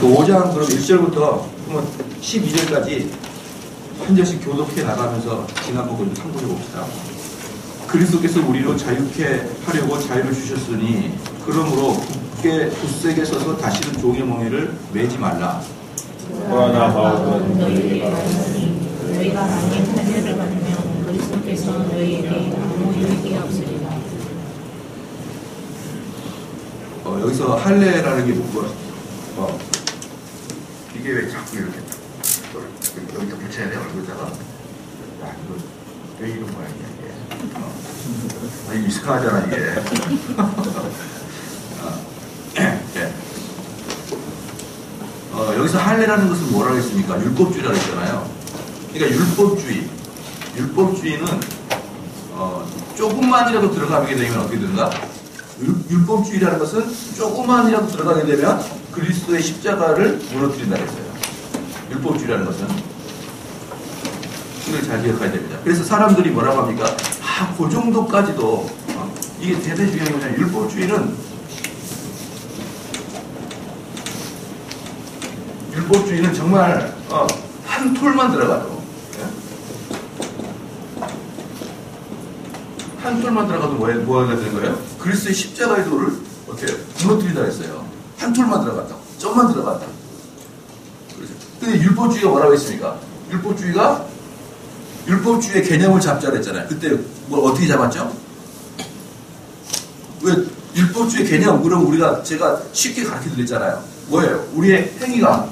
그 5장 그럼 1절부터 12절까지 한 절씩 교독해 나가면서 지난 부분 참고해 봅시다. 그리스도께서 우리로 자유케 하려고 자유를 주셨으니 그러므로 굳세게 서서 다시는 종의 멍에를 매지 말라. 그러나 바울은 너희에게 말하니 너희가 만일 할례를 받으면 그리스도께서 너희에게 아무 유익이 없으리라. 여기서 할례라는 게 뭐고? 이게 왜 자꾸 이렇게 여기다 붙여야 돼? 얼굴에다가? 야, 이거 왜 이런 모양이야 이게? 이거 이상하잖아 이게. 네. 여기서 할례라는 것은 뭐라고 했습니까? 율법주의라고 했잖아요. 그러니까 율법주의는 조금만이라도 들어가게 되면 어떻게 된다? 율법주의라는 것은 조금만이라도 들어가게 되면 그리스도의 십자가를 무너뜨린다 했어요. 율법주의라는 것은. 이걸 잘 기억해야 됩니다. 그래서 사람들이 뭐라고 합니까? 그 정도까지도 이게 대단히 중요한 거잖아요. 율법주의는 정말 한 톨만 들어가도 한 톨만 들어가도 뭐가 되는 거예요? 그리스도의 십자가의 도를 어떻게 무너뜨린다 했어요. 한 톨만 들어갔다. 점만 들어갔다. 근데 율법주의가 뭐라고 했습니까? 율법주의의 개념을 잡자 그랬잖아요. 그때 뭐 어떻게 잡았죠? 왜 율법주의 개념 그럼 제가 쉽게 가르쳐 드렸잖아요. 뭐예요? 우리의 행위가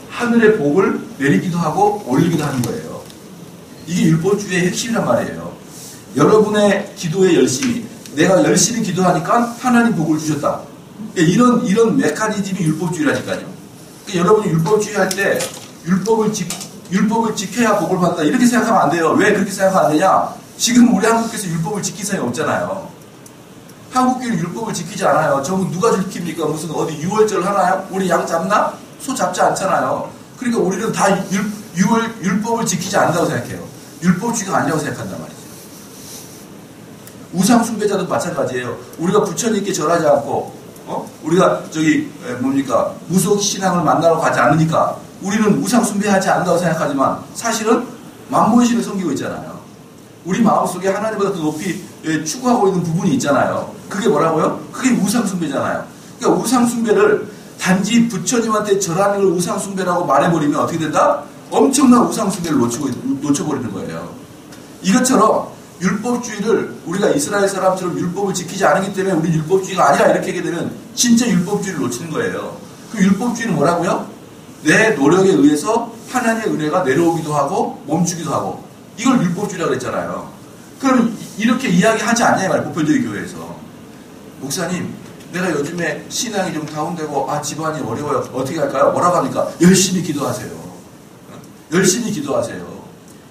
하늘의 복을 내리기도 하고 올리기도 하는 거예요. 이게 율법주의의 핵심이란 말이에요. 여러분의 기도에 열심히, 내가 열심히 기도하니까 하나님 복을 주셨다. 이런 메커니즘이 율법주의라니까요. 여러분이 율법주의 할 때 율법을 지켜야 복을 받는다 이렇게 생각하면 안 돼요. 왜 그렇게 생각하면 안 되냐? 지금 우리 한국에서 율법을 지킬 사람이 없잖아요. 한국교회는 율법을 지키지 않아요. 저건 누가 지킵니까? 무슨 어디 유월절 하나요? 우리 양 잡나? 소 잡지 않잖아요. 그러니까 우리는 다 율법을 지키지 않는다고 생각해요. 율법주의가 아니라고 생각한단 말이죠. 우상 숭배자도 마찬가지예요. 우리가 부처님께 절하지 않고 우리가 무속 신앙을 만나러 가지 않으니까 우리는 우상 숭배하지 않는다고 생각하지만 사실은 만몬신을 섬기고 있잖아요. 우리 마음속에 하나님보다 더 높이 추구하고 있는 부분이 있잖아요. 그게 뭐라고요? 그게 우상 숭배잖아요. 그러니까 우상 숭배를 단지 부처님한테 절하는 걸 우상 숭배라고 말해버리면 어떻게 된다? 엄청난 우상 숭배를 놓쳐버리는 거예요. 이것처럼 율법주의를 우리가 이스라엘 사람처럼 율법을 지키지 않기 때문에 우리 율법주의가 아니라 이렇게 하게 되면 진짜 율법주의를 놓치는 거예요. 그 율법주의는 뭐라고요? 내 노력에 의해서 하나님의 은혜가 내려오기도 하고 멈추기도 하고 이걸 율법주의라고 그랬잖아요. 그럼 이렇게 이야기하지 않냐 말이에요. 보편적인 교회에서. 목사님 내가 요즘에 신앙이 좀 다운되고 집안이 어려워요. 어떻게 할까요? 뭐라고 합니까? 열심히 기도하세요. 열심히 기도하세요.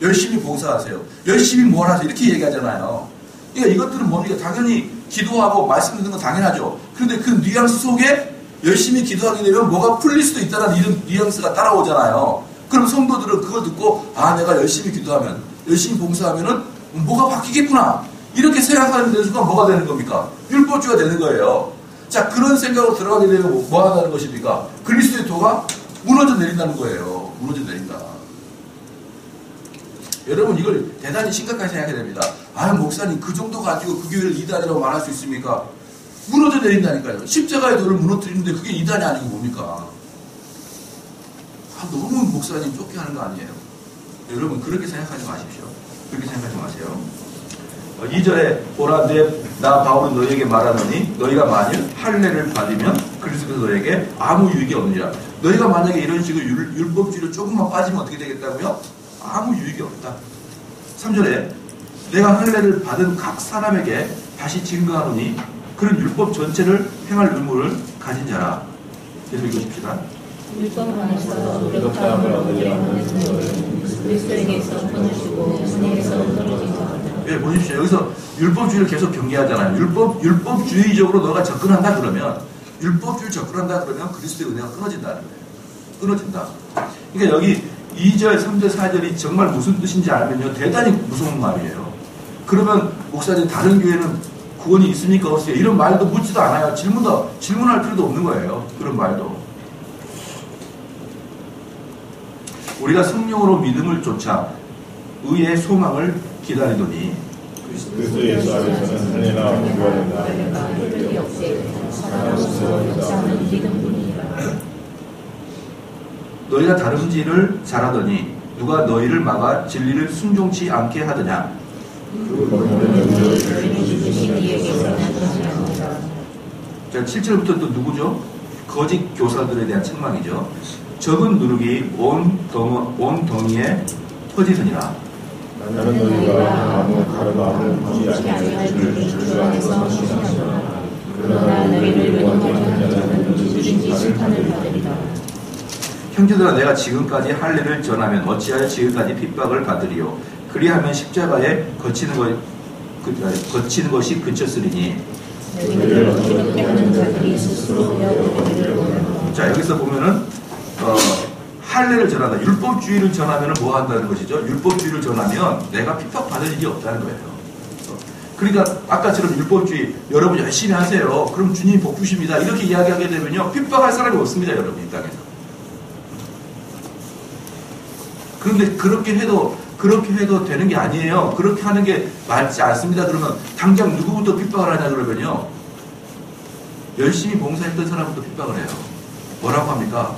열심히 봉사하세요. 열심히 뭘 하세요. 이렇게 얘기하잖아요. 그러니까 이것들은 뭡니까? 당연히 기도하고 말씀 듣는 건 당연하죠. 그런데 그 뉘앙스 속에 열심히 기도하게 되면 뭐가 풀릴 수도 있다는 이런 뉘앙스가 따라오잖아요. 그럼 성도들은 그걸 듣고 내가 열심히 기도하면 열심히 봉사하면은 뭐가 바뀌겠구나. 이렇게 생각하는 순간 뭐가 되는 겁니까? 율법주의가 되는 거예요. 자, 그런 생각으로 들어가게 되면 뭐 하는 것입니까? 그리스도의 도가 무너져 내린다는 거예요. 무너져 내린다. 여러분 이걸 대단히 심각하게 생각해야 됩니다. 목사님 그 정도 가지고 그 교회를 이단이라고 말할 수 있습니까? 무너져 내린다니까요. 십자가의 도를 무너뜨리는데 그게 이단이 아니고 뭡니까? 너무 목사님 쫓게 하는 거 아니에요? 여러분 그렇게 생각하지 마십시오. 그렇게 생각하지 마세요. 2절에 보라 나 바울은 너희에게 말하노니 너희가 만일 할례를 받으면 그리스도께서 너희에게 아무 유익이 없느니라. 너희가 만약에 이런 식으로 율법주의로 조금만 빠지면 어떻게 되겠다고요? 아무 유익이 없다. 3절에 내가 할례를 받은 각 사람에게 다시 증거하노니 그런 율법 전체를 행할 의무를 가진 자라. 계속 읽으십시다. 율법 안에서 노력함을 얻으려는 그리스도에게서 끊으시고 은혜에서 떨어진 자들. 보십시오. 여기서 율법주의를 계속 경계하잖아요. 율법주의적으로 너가 접근한다 그러면 그리스도의 은혜가 끊어진다는 거예요. 끊어진다. 그러니까 여기 2절, 3절, 4절이 정말 무슨 뜻인지 알면요. 대단히 무서운 말이에요. 그러면 목사님 다른 교회는 구원이 있습니까? 없어요? 이런 말도 묻지도 않아요. 질문할 필요도 없는 거예요. 그런 말도. 우리가 성령으로 믿음을 쫓아 의의 소망을 기다리더니 그리스도 예수 안에서는 은혜나 구원이나 혈육이 없이 살아가서 역사하는 믿음뿐이라. 너희가 다름질을 잘하더니 누가 너희를 막아 진리를 순종치 않게 하더냐? 자, 7절부터 또 누구죠? 거짓 교사들에 대한 책망이죠. 적은 누룩이 온 덩이에 퍼지더니라. 나는 너희가 아무 가르마를 하지 아니할 줄을 주 안에서 확신하노라. 그러나 너희를 원망하는 자는 누구든지 심판을 받으리라. 형제들아, 내가 지금까지 할례를 전하면 어찌하여 지금까지 핍박을 받으리요? 그리하면 십자가에 거치는 것이 그쳤으리니. 자, 여기서 보면은 할례를 전한다. 율법주의를 전하면 뭐 한다는 것이죠? 율법주의를 전하면 내가 핍박받을 일이 없다는 거예요. 그러니까 아까처럼 율법주의 여러분 열심히 하세요. 그럼 주님이 복 주십니다. 이렇게 이야기하게 되면요, 핍박할 사람이 없습니다. 여러분 이 땅에서. 그런데 그렇게 해도 되는 게 아니에요. 그렇게 하는 게 맞지 않습니다. 그러면 당장 누구부터 핍박을 하냐 그러면요, 열심히 봉사했던 사람부터 핍박을 해요. 뭐라고 합니까?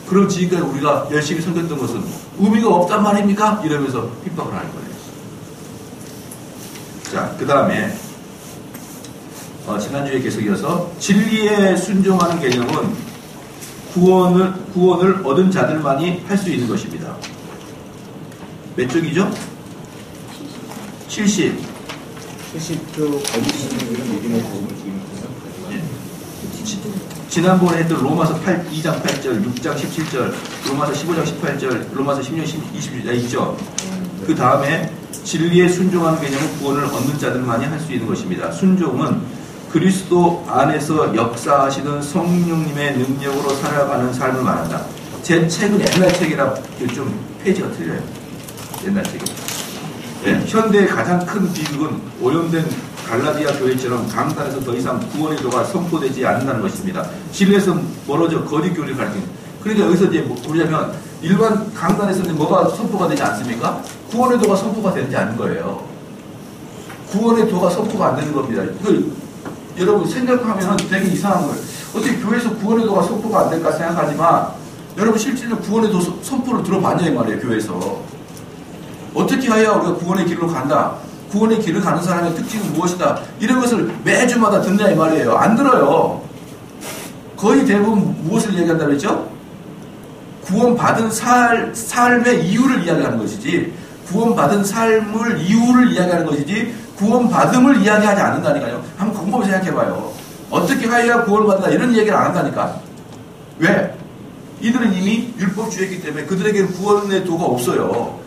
그럼 지금까지 우리가 열심히 섬겼던 것은 의미가 없단 말입니까? 이러면서 핍박을 하는 거예요. 자, 그 다음에 지난주에 계속 이어서 진리에 순종하는 개념은 구원을 얻은 자들만이 할 수 있는 것입니다. 몇 쪽이죠? 70쪽 어디시는 이런 믿음의 도움을 주입니다. 지난번에 했던 로마서 2장 8절, 6장 17절, 로마서 15장 18절, 로마서 16장 20절 있죠? 그 다음에 진리에 순종하는 개념은 구원을 얻는 자들만이 할 수 있는 것입니다. 순종은 그리스도 안에서 역사하시는 성령님의 능력으로 살아가는 삶을 말한다. 제 책은 옛날 책이라 좀 페이지가 틀려요. 옛날 책이. 네, 현대의 가장 큰 비극은 오염된 갈라디아 교회처럼 강단에서 더 이상 구원의 도가 선포되지 않는다는 것입니다. 진리에서 멀어져 거짓 교리를 가르치는. 그러니까 여기서 이제 보자면 일반 강단에서는 뭐가 선포가 되지 않습니까? 구원의 도가 선포가 되지 않는 거예요. 구원의 도가 선포가 안 되는 겁니다. 여러분 생각하면 되게 이상한 거예요. 어떻게 교회에서 구원의 도가 선포가 안 될까 생각하지만 여러분 실제로 구원의 도 선포를 들어봤냐 이 말이에요. 교회에서. 어떻게 해야 우리가 구원의 길로 간다. 구원의 길을 가는 사람의 특징은 무엇이다. 이런 것을 매주마다 듣냐 이 말이에요. 안 들어요. 거의 대부분 무엇을 얘기한다고 했죠? 구원받은 삶의 이유를 이야기하는 것이지, 구원받은 삶을 이유를 이야기하는 것이지 구원받음을 이야기하지 않는다니까요. 한번 곰곰이 생각해봐요. 어떻게 해야 구원을 받는다 이런 얘기를 안 한다니까. 왜? 이들은 이미 율법주의이기 때문에 그들에게는 구원의 도가 없어요.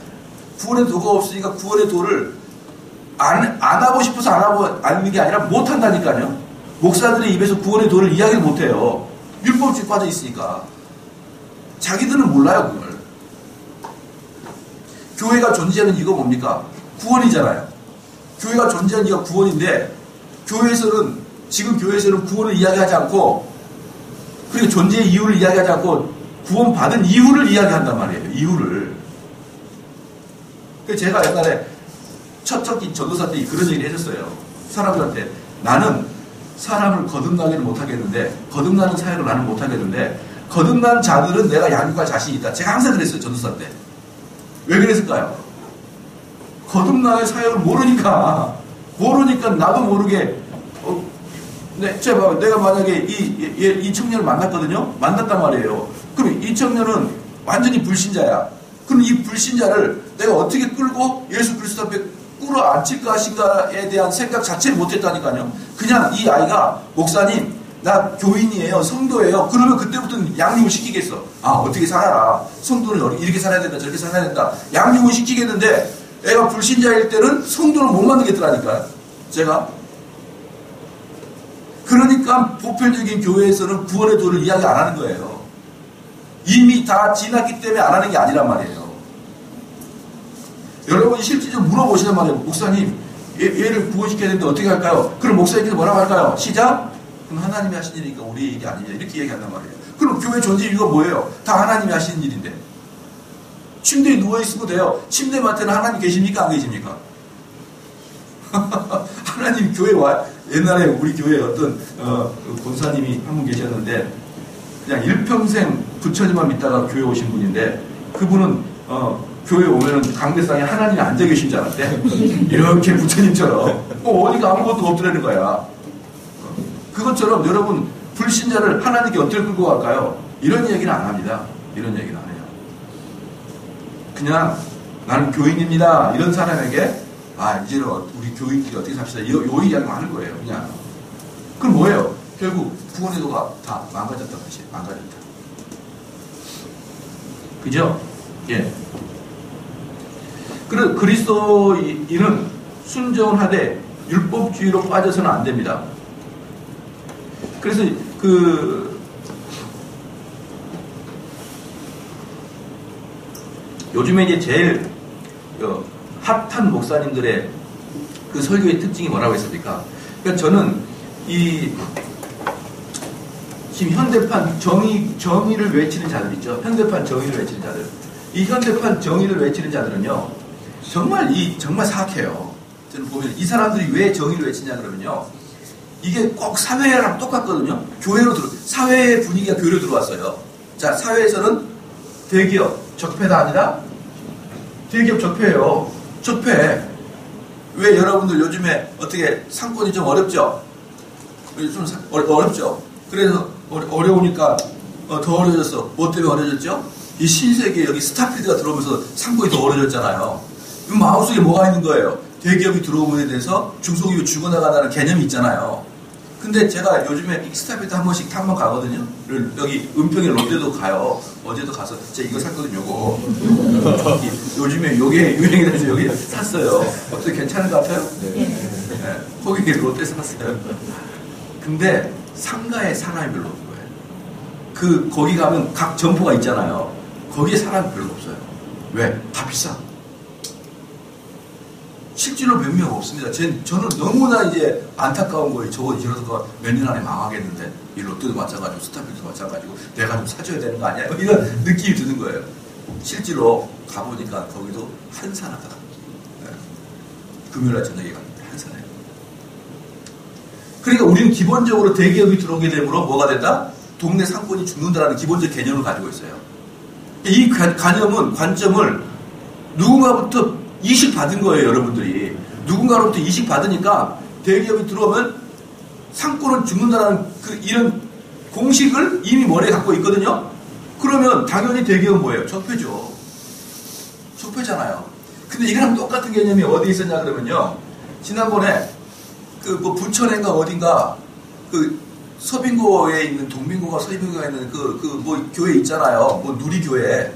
구원의 도가 없으니까 구원의 도를 안 하고 싶어서 안 하는 게 아니라 못 한다니까요. 목사들의 입에서 구원의 도를 이야기를 못 해요. 율법주의 빠져 있으니까. 자기들은 몰라요, 그걸. 교회가 존재하는 이유가 뭡니까? 구원이잖아요. 교회가 존재하는 이유가 구원인데, 지금 교회에서는 구원을 이야기하지 않고, 그리고 존재의 이유를 이야기하지 않고, 구원받은 이유를 이야기한단 말이에요. 이유를. 제가 옛날에 첫 전도사 때 그런 얘기를 해줬어요. 사람들한테. 나는 사람을 거듭나기를 못하겠는데, 거듭나는 사역을 나는 못하겠는데, 거듭난 자들은 내가 양육할 자신이 있다. 제가 항상 그랬어요. 전도사 때. 왜 그랬을까요? 거듭나의 사역을 모르니까 나도 모르게 내가 만약에 이 청년을 만났거든요. 만났단 말이에요. 그럼 이 청년은 완전히 불신자야. 그럼 이 불신자를 내가 어떻게 끌고 예수 그리스도 앞에 끌어안칠 것인가에 대한 생각 자체를 못했다니까요. 그냥 이 아이가 목사님 나 교인이에요. 성도예요. 그러면 그때부터는 양육을 시키겠어. 어떻게 살아라. 성도는 이렇게 살아야 된다. 저렇게 살아야 된다. 양육을 시키겠는데 애가 불신자일 때는 성도를 못 만들겠더라니까요. 제가. 그러니까 보편적인 교회에서는 구원의 도를 이야기 안 하는 거예요. 이미 다 지났기 때문에 안 하는 게 아니란 말이에요. 여러분이 실질적으로 물어보시단 말이에요. 목사님, 얘를 구원시켜야 되는데 어떻게 할까요? 그럼 목사님께서 뭐라고 할까요? 시작? 그럼 하나님이 하신 일이니까 우리 얘기 아니냐 이렇게 얘기한단 말이에요. 그럼 교회 존재 이유가 뭐예요? 다 하나님이 하시는 일인데. 침대에 누워있으면 돼요. 침대 맡에는 하나님 계십니까? 안 계십니까? 하나님 교회 와. 옛날에 우리 교회에 어떤 권사님이 한 분 계셨는데 그냥 일평생 부처님만 믿다가 교회 오신 분인데 그분은 교회 오면은 강대상에 하나님이 앉아 계신 줄 알았대. 이렇게 부처님처럼 어디가 아무것도 없더라는 거야. 그것처럼 여러분 불신자를 하나님께 어떻게 끌고 갈까요? 이런 얘기는 안 합니다. 이런 얘기는 안 해요. 그냥 나는 교인입니다. 이런 사람에게 이제는 우리 교인끼리 어떻게 삽시다. 요 얘기하는 거 하는 거예요. 그냥. 그럼 뭐예요? 결국 구원의 도가 다 망가졌단 말이에요. 망가졌다. 그죠? 예. 그리스도인은 순종하되 율법주의로 빠져서는 안 됩니다. 그래서 요즘에 이제 제일 핫한 목사님들의 그 설교의 특징이 뭐라고 했습니까? 그러니까 저는 지금 현대판 정의를 외치는 자들 있죠. 현대판 정의를 외치는 자들. 이 현대판 정의를 외치는 자들은요, 정말 사악해요. 저는 보면 이 사람들이 왜 정의를 외치냐 그러면요, 이게 꼭 사회랑 똑같거든요. 사회의 분위기가 교회로 들어왔어요. 자, 사회에서는 대기업 적폐다 아니라 대기업 적폐예요. 적폐. 왜 여러분들 요즘에 어떻게 상권이 좀 어렵죠? 좀 어렵죠. 그래서 어려우니까 더 어려졌어. 뭐 때문에 어려졌죠? 이 신세계 여기 스타필드가 들어오면서 상권이 더 어려졌잖아요. 마음속에 뭐가 있는 거예요? 대기업이 들어옴에 대해서 중소기업이 죽어나간다는 개념이 있잖아요. 근데 제가 요즘에 스타필드 한 번씩 탐방 가거든요. 여기 은평에 롯데도 가요. 어제도 가서 제가 이거 샀거든요. 요거. 요즘에 요게 유행이 돼서 여기 샀어요. 어떻게 괜찮은 것 같아요? 네. 거기 롯데 샀어요. 근데 상가에 사람이 별로 없는 거예요. 거기 가면 각 점포가 있잖아요. 거기에 사람이 별로 없어요. 왜? 다 비싸. 실제로 몇 명 없습니다. 저는 너무나 이제 안타까운 거예요. 이러다가 몇 년 안에 망하겠는데, 이 롯데도 마찬가지고, 스타필드도 마찬가지고, 내가 좀 사줘야 되는 거 아니야? 이런 느낌이 드는 거예요. 실제로 가보니까 거기도 한산하다. 네. 금요일날 저녁에 갔는데 한산해요. 그러니까 우리는 기본적으로 대기업이 들어오게 되므로 뭐가 된다? 동네 상권이 죽는다라는 기본적 개념을 가지고 있어요. 이 관점을 누군가부터 이식 받은 거예요, 여러분들이. 누군가로부터 이식 받으니까 대기업이 들어오면 상권은 죽는다라는 이런 공식을 이미 머리에 갖고 있거든요. 그러면 당연히 대기업은 뭐예요? 적폐죠. 적폐잖아요. 근데 이거랑 똑같은 개념이 어디 있었냐 그러면요. 지난번에 부천인가 어딘가 서빙고에 있는 동빙고가 서빙고에 있는 교회 있잖아요. 누리교회.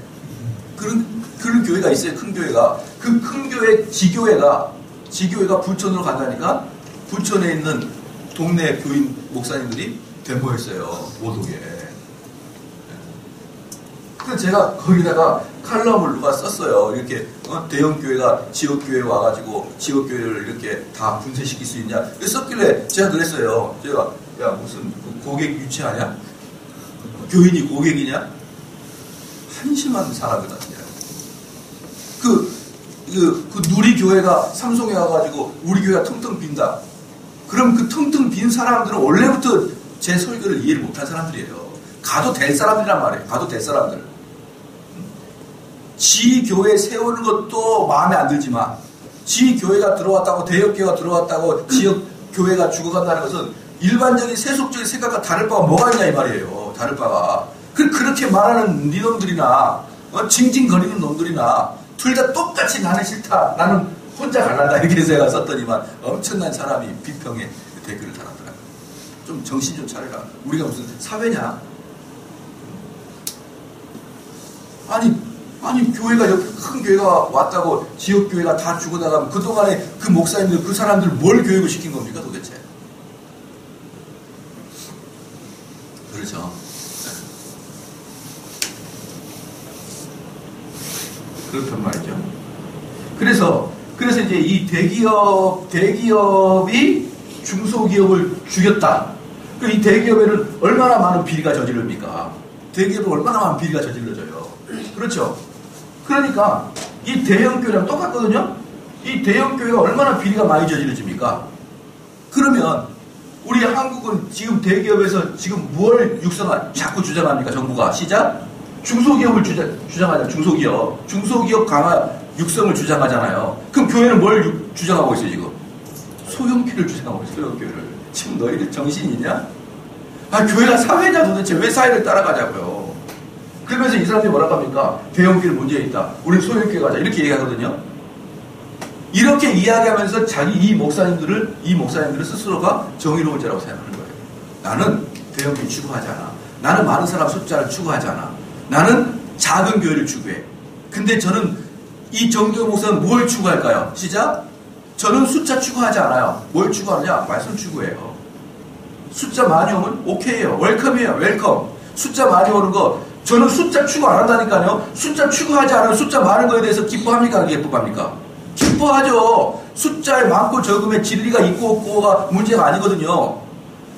그런 교회가 있어요. 큰 교회가. 그 큰 교회 지교회가 부천으로 간다니까 부천에 있는 동네 교인 목사님들이 데모했어요. 못 오게. 그래서 제가 거기다가 칼럼을 누가 썼어요. 이렇게 대형 교회가 지역 교회에 와가지고 지역 교회를 이렇게 다 분쇄시킬 수 있냐. 썼길래 제가 그랬어요. 제가 야 무슨 고객 유치하냐? 교인이 고객이냐? 한심한 사람들 같아요. 누리 교회가 삼성에 와가지고 우리 교회가 텅텅 빈다. 그럼 그 텅텅 빈 사람들은 원래부터 제 설교를 이해를 못한 사람들이에요. 가도 될 사람들이란 말이에요. 가도 될 사람들. 지 교회 세우는 것도 마음에 안 들지만 지 교회가 들어왔다고 대역 교회가 들어왔다고 지역 교회가 죽어간다는 것은 일반적인 세속적인 생각과 다를 바가 뭐가 있냐 이 말이에요. 다를 바가. 그렇게 말하는 니놈들이나 징징거리는 놈들이나 둘 다 똑같이 나는 싫다. 나는 혼자 갈란다. 이렇게 제가 썼더니만 엄청난 사람이 비평에 댓글을 달았더라고요. 좀 정신 좀 차려라. 우리가 무슨 사회냐? 아니 교회가 옆에 큰 교회가 왔다고 지역 교회가 다 죽어나가면 그동안에 그 목사님들 그 사람들 뭘 교육을 시킨 겁니까 도대체? 그렇죠. 그렇단 말이죠. 그래서 그래서 이제 이 대기업이 중소기업을 죽였다. 이 대기업에는 얼마나 많은 비리가 저지릅니까? 대기업은 얼마나 많은 비리가 저질러져요. 그렇죠? 그러니까 이 대형교회랑 똑같거든요? 이 대형교회가 얼마나 비리가 많이 저질러집니까? 그러면 우리 한국은 지금 대기업에서 지금 뭘 자꾸 주장합니까? 정부가. 시작? 중소기업을 주장하잖아요. 중소기업 강화 육성을 주장하잖아요. 그럼 교회는 뭘 주장하고 있어요, 지금? 소형교회를 주장하고 있어요, 소형교회를. 지금 너희들 정신이 있냐? 교회가 사회냐 도대체 왜 사회를 따라가자고요. 그러면서 이 사람들이 뭐라고 합니까? 대형교회 문제 있다. 우리 소형교회 가자. 이렇게 얘기하거든요. 이렇게 이야기하면서 이 목사님들을 스스로가 정의로운 자라고 생각하는 거예요. 나는 대형교회 추구하지 않아. 나는 많은 사람 숫자를 추구하지 않아. 나는 작은 교회를 추구해. 근데 저는 이 정경 목사는 뭘 추구할까요? 시작. 저는 숫자 추구하지 않아요. 뭘 추구하느냐? 말씀 추구해요. 숫자 많이 오면 오케이예요. 웰컴이에요. 웰컴. 숫자 많이 오는 거 저는 숫자 추구 안 한다니까요. 숫자 추구하지 않으면 숫자 많은 거에 대해서 기뻐합니까? 기뻐합니까? 기뻐하죠. 숫자에 많고 적음에 진리가 있고 없고가 문제가 아니거든요.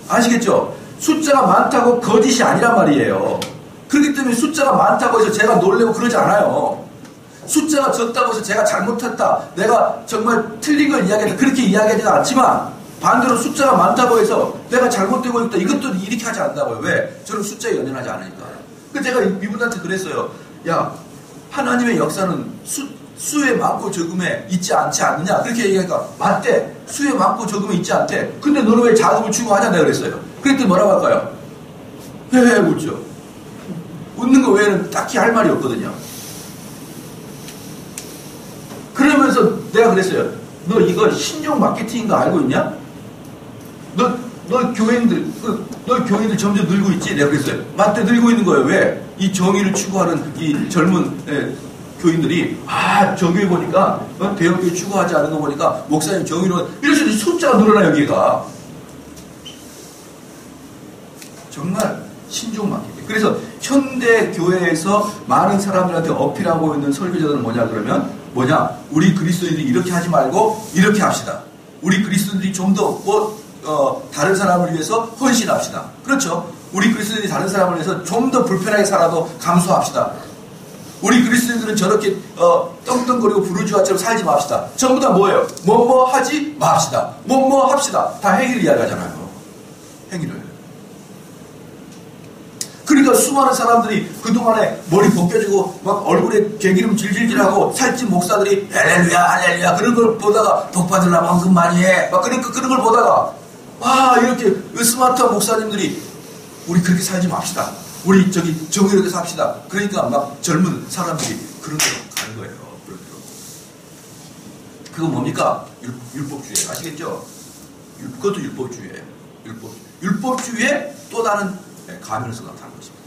아시겠죠? 숫자가 많다고 거짓이 아니란 말이에요. 그렇기 때문에 숫자가 많다고 해서 제가 놀래고 그러지 않아요. 숫자가 적다고 해서 제가 잘못했다, 내가 정말 틀린 걸 이야기했다, 그렇게 이야기하지는 않지만 반대로 숫자가 많다고 해서 내가 잘못되고 있다, 이것도 이렇게 하지 않는다고요. 왜? 저는 숫자에 연연하지 않으니까. 그래서 제가 이분한테 그랬어요. 야, 하나님의 역사는 수에 많고 적음에 있지 않지 않느냐? 그렇게 얘기하니까 맞대. 수에 많고 적음에 있지 않대. 근데 너는 왜 작음을 추구하냐? 내가 그랬어요. 그랬더니 뭐라고 할까요? 헤헤 웃죠. 웃는 거 외에는 딱히 할 말이 없거든요. 그러면서 내가 그랬어요. 너 이거 신종 마케팅인 거 알고 있냐? 너 교인들 점점 늘고 있지? 내가 그랬어요. 맞대, 늘고 있는 거예요. 왜? 이 정의를 추구하는 이 젊은 교인들이 저교회 보니까 대형교회 추구하지 않은 거 보니까 목사님 정의로 이래서 숫자가 늘어나 여기가. 정말 신종 마케팅. 그래서 현대 교회에서 많은 사람들한테 어필하고 있는 설교자들은 그러면 우리 그리스도인들이 이렇게 하지 말고 이렇게 합시다. 우리 그리스도인들이 좀 더 다른 사람을 위해서 헌신합시다. 그렇죠? 우리 그리스도인들이 다른 사람을 위해서 좀 더 불편하게 살아도 감수합시다. 우리 그리스도인들은 저렇게 떵떵거리고 부르주아처럼 살지 맙시다. 전부 다 뭐예요? 뭐뭐 하지 맙시다. 뭐뭐 합시다. 다 행위를 이야기하잖아요. 행위를. 그러니까 수많은 사람들이 그동안에 머리 벗겨지고 막 얼굴에 개기름 질질질하고 살찐 목사들이 할렐루야 할렐루야 그런 걸 보다가 복 받으려면 헌금 많이 해. 막 그런 걸 보다가 이렇게 스마트한 목사님들이 우리 그렇게 살지 맙시다. 우리 정의롭게 삽시다. 그러니까 막 젊은 사람들이 그런 데로 가는 거예요. 그런 데로. 그거 뭡니까? 율법주의. 아시겠죠? 그것도 율법주의예요. 율법주의의 또 다른 가면에서 나타난 것입니다.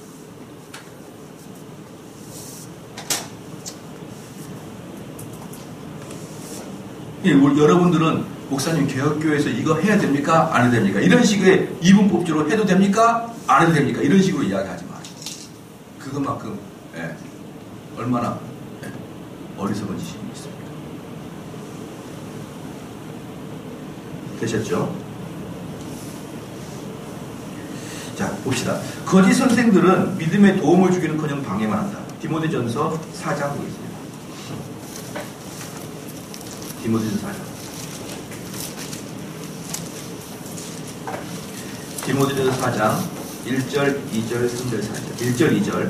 여러분들은 목사님 개혁교회에서 이거 해야 됩니까? 안 해도 됩니까? 이런 식의 이분법주로 해도 됩니까? 안 해도 됩니까? 이런 식으로 이야기하지 마세요. 그것만큼 얼마나 어리석은 짓이 있습니다. 되셨죠? 자, 봅시다. 거짓 선생들은 믿음에 도움을 주기는커녕 방해만 한다. 디모데전서 4장 보겠습니다. 디모데전서 4장. 디모데전서 4장 1절, 2절, 3절, 4절. 1절, 2절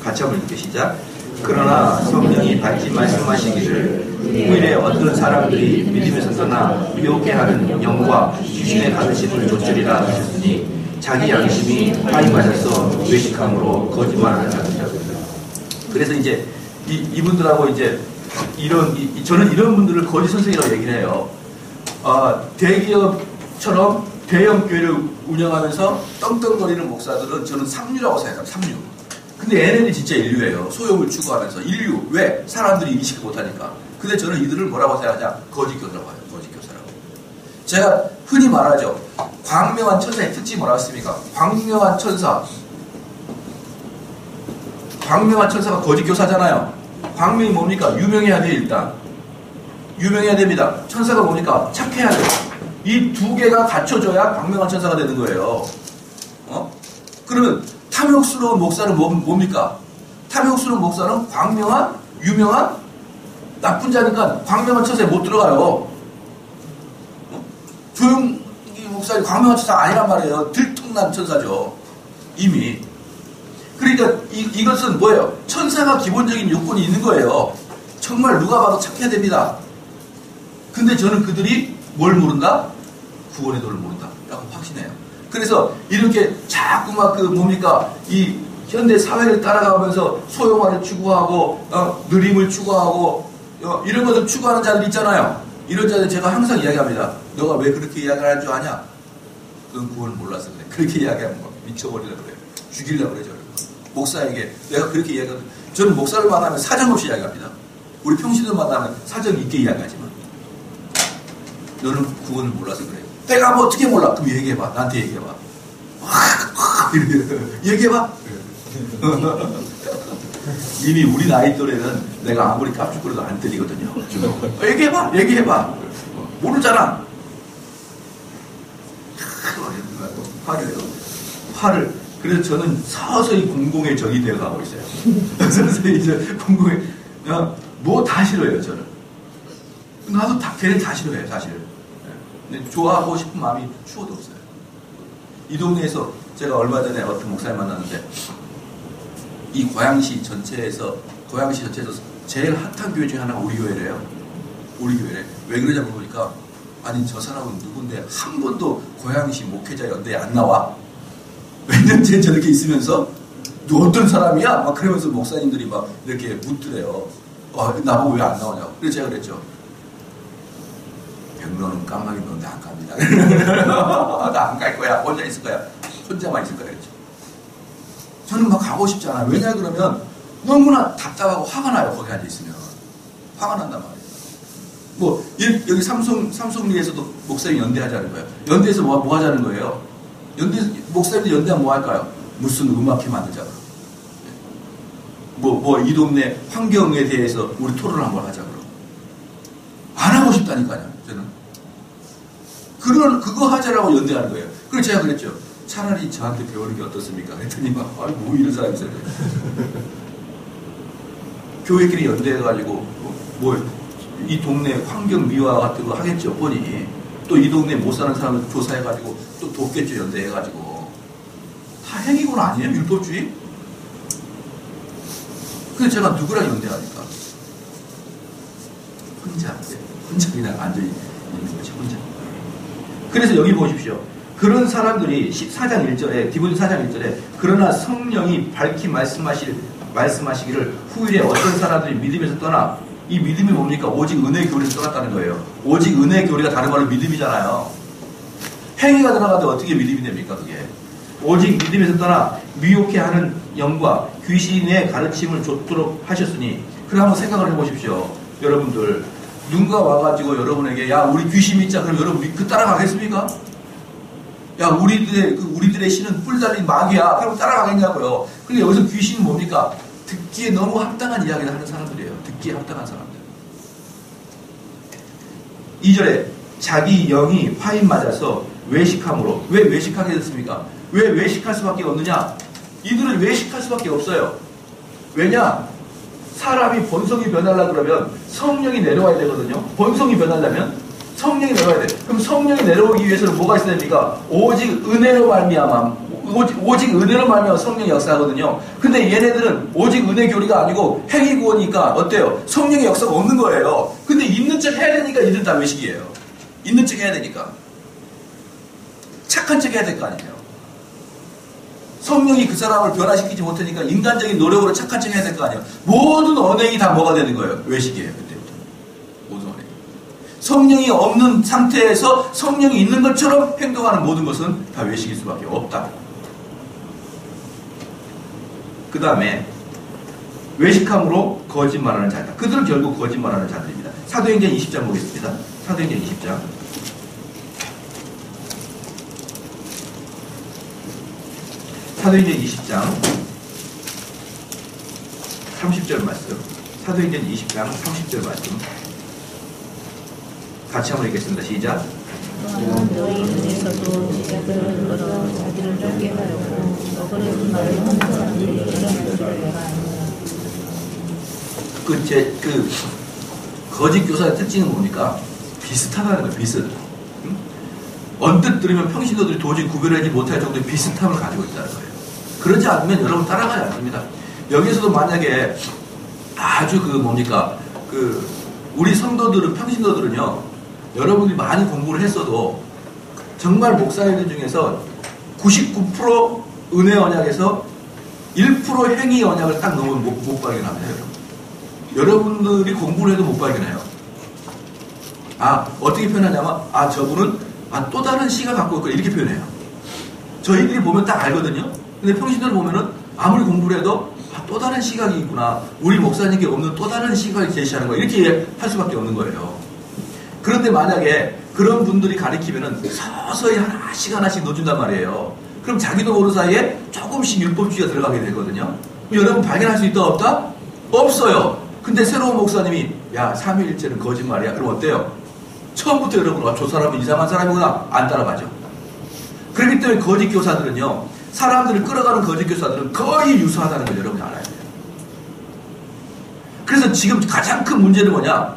같이 한번 읽게 시작. 그러나 성령이 받지 말씀하시기를 후일에 어떤 사람들이 믿음에서 떠나 미혹해 하는 영과 귀신에 가르침을 좇으리라 하셨으니 자기 양심이 파임 맞아서 외식함으로 거짓말하는 자들이다. 그래서 이제 이분들하고 이제 저는 이런 분들을 거짓 선생이라고 얘기를 해요. 대기업처럼 대형 교회를 운영하면서 떵떵거리는 목사들은 저는 삼류라고 생각해요. 삼류. 근데 얘네들이 진짜 인류예요. 소욕을 추구하면서. 인류. 왜? 사람들이 인식을 못하니까. 근데 저는 이들을 뭐라고 생각하냐? 거짓교사라고 해요. 거짓교사라고. 제가 흔히 말하죠. 광명한 천사의 특징이 뭐라고 했습니까? 광명한 천사. 광명한 천사가 거짓교사잖아요. 광명이 뭡니까? 유명해야 돼, 일단. 유명해야 됩니다. 천사가 뭡니까? 착해야 돼요. 이 두 개가 갖춰져야 광명한 천사가 되는 거예요. 그러면 탐욕스러운 목사는 뭡니까? 탐욕스러운 목사는 광명한, 유명한, 나쁜 자니까 광명한 천사에 못 들어가요. 조용히 목사님 광명한 천사 아니란 말이에요. 들통난 천사죠. 이미. 그러니까 이것은 뭐예요? 천사가 기본적인 요건이 있는 거예요. 정말 누가 봐도 착해야 됩니다. 근데 저는 그들이 뭘 모른다? 구원의 도를 모른다. 라고 확신해요. 그래서 이렇게 자꾸 막 이 현대 사회를 따라가면서 소용화를 추구하고, 느림을 추구하고, 이런 것을 추구하는 자들 있잖아요. 이런 자들 제가 항상 이야기합니다. 너가 왜 그렇게 이야기를 할 줄 아냐? 넌 구원을 몰라서 그래. 그렇게 이야기하면 미쳐버리려고 그래. 죽이려고 그래, 저를. 목사에게 내가 그렇게 이야기하거든. 저는 목사를 만나면 사정없이 이야기합니다. 우리 평신을 만나면 사정 있게 이야기하지만 너는 구원을 몰라서 그래. 내가 뭐 어떻게 몰라? 그럼 얘기해봐. 나한테 얘기해봐. 얘기해봐. 이미 우리 나이 또래는 내가 아무리 깝죽거려도 안 때리거든요. 얘기해봐. 얘기해봐. 모르잖아. 화를. 그래서 저는 서서히 공공의 적이 되어가고 있어요. 서서히 이제 공공의, 뭐 다 싫어해요, 저는. 나도 걔를 다 싫어해요, 사실. 근데 좋아하고 싶은 마음이 추워도 없어요. 이 동네에서 제가 얼마 전에 어떤 목사님 만났는데, 이 고양시 전체에서 제일 핫한 교회 중에 하나가 우리 교회래요. 우리 교회래. 왜 그러냐고 보니까, 아니, 저 사람은 누군데 한 번도 고양시 목회자 연대에 안 나와? 몇 년째 저렇게 있으면서, 어떤 사람이야? 막 그러면서 목사님들이 막 이렇게 묻더래요. 나보고 왜 안 나오냐고. 그래서 제가 그랬죠. 병로는 깜빡이 넣는데 안 갑니다. 나 안 갈 거야. 혼자 있을 거야. 혼자만 있을 거야. 그랬죠. 저는 막 가고 싶지 않아요. 왜냐 그러면 너무나 답답하고 화가 나요. 거기 앉아있으면. 화가 난단 말이에요. 뭐 여기 삼성리에서도 목사님 연대하자는 거예요. 연대에서 뭐 하자는 거예요? 목사님들 연대하면 뭐 할까요? 무슨 음악회 만들자고. 이 동네 환경에 대해서 우리 토론을 한번 하자고. 안 하고 싶다니까요. 저는. 그거 하자라고 연대하는 거예요. 그래서 제가 그랬죠. 차라리 저한테 배우는 게 어떻습니까? 그랬더니 뭐 이런 사람이 있어요. 교회끼리 연대해가지고, 이 동네 환경 미화 같은 거 하겠죠, 뻔히. 또 이 동네 못 사는 사람을 조사해가지고, 또 돕겠죠, 연대해가지고. 다 행위군 아니에요? 율법주의? 그래서 제가 누구랑 연대하니까? 혼자 그냥 앉아있는 거지, 혼자. 그래서 여기 보십시오. 그런 사람들이 14장 1절에, 디모데 4장 1절에, 그러나 성령이 밝히 말씀하시기를 후일에 어떤 사람들이 믿음에서 떠나, 이 믿음이 뭡니까? 오직 은혜의 교리에서 떠났다는 거예요. 오직 은혜의 교리가 다른 말로 믿음이잖아요. 행위가 들어가도 어떻게 믿음이 됩니까, 그게? 오직 믿음에서 떠나 미혹해 하는 영과 귀신의 가르침을 줬도록 하셨으니, 그래 한번 생각을 해보십시오. 여러분들, 누군가 와가지고 여러분에게, 야, 우리 귀신 믿자. 그럼 여러분 그 따라가겠습니까? 야, 우리들의 신은 뿔 달린 마귀야. 그럼 따라가겠냐고요. 근데 여기서 귀신은 뭡니까? 듣기에 너무 합당한 이야기를 하는 사람들이에요. 듣기에 합당한 사람들. 2절에 자기 영이 화인 맞아서 외식함으로. 왜 외식하게 됐습니까? 왜 외식할 수밖에 없느냐? 이들은 외식할 수밖에 없어요. 왜냐? 사람이 본성이 변하려고 그러면 성령이 내려와야 되거든요. 본성이 변하려면 성령이 내려와야 돼. 그럼 성령이 내려오기 위해서는 뭐가 있어야 됩니까? 오직 은혜로 말미암아 성령이 역사하거든요. 근데 얘네들은 오직 은혜 교리가 아니고 행위 구원이니까 어때요? 성령의 역사가 없는 거예요. 근데 있는 척 해야 되니까 이들 다 외식이에요. 있는 척 해야 되니까. 착한 척 해야 될 거 아니에요. 성령이 그 사람을 변화시키지 못하니까 인간적인 노력으로 착한 척 해야 될 거 아니에요. 모든 언행이 다 뭐가 되는 거예요? 외식이에요. 그때부터. 모든 언행. 성령이 없는 상태에서 성령이 있는 것처럼 행동하는 모든 것은 다 외식일 수밖에 없다. 그 다음에 외식함으로 거짓말하는 자다. 그들은 결국 거짓말하는 자들입니다. 사도행전 20장 보겠습니다. 사도행전 20장. 사도행전 20장 30절 말씀. 사도행전 20장 30절 말씀. 같이 한번 읽겠습니다. 시작. 또한 너희 중에서도 제자들을 끌어 자기를 쫓게 하려고 너그러운 말을 하는 사람들이 일어나기를 내가 아노라. 그 거짓 교사의 특징은 뭡니까? 비슷하다는 거예요. 비슷. 응? 언뜻 들으면 평신도들이 도저히 구별하지 못할 정도의 비슷함을 가지고 있다는 거예요. 그러지 않으면 여러분 따라가지 않습니다. 여기서도 만약에 아주 우리 성도들은, 평신도들은요, 여러분들이 많이 공부를 했어도 정말 목사님들 중에서 99% 은혜 언약에서 1% 행위 언약을 딱 넣으면 못 발견합니다. 여러분들이 공부를 해도 못 발견해요. 어떻게 표현하냐면, 저분은 또 다른 시각 갖고 있고 이렇게 표현해요. 저희들이 보면 딱 알거든요. 근데 평신도를 보면은 아무리 공부를 해도 또 다른 시각이 있구나. 우리 목사님께 없는 또 다른 시각을 제시하는 거예요. 이렇게 할 수밖에 없는 거예요. 그런데 만약에 그런 분들이 가르치면은 서서히 하나씩 넣어준단 말이에요. 그럼 자기도 모르는 사이에 조금씩 율법주의가 들어가게 되거든요. 여러분 발견할 수 있다 없다? 없어요. 근데 새로운 목사님이 삼위일체는 거짓말이야. 그럼 어때요? 처음부터 여러분 저 사람은 이상한 사람이구나. 안 따라가죠. 그렇기 때문에 거짓 교사들은요, 사람들을 끌어가는 거짓 교사들은 거의 유사하다는 걸 여러분이 알아야 돼요. 그래서 지금 가장 큰 문제는 뭐냐?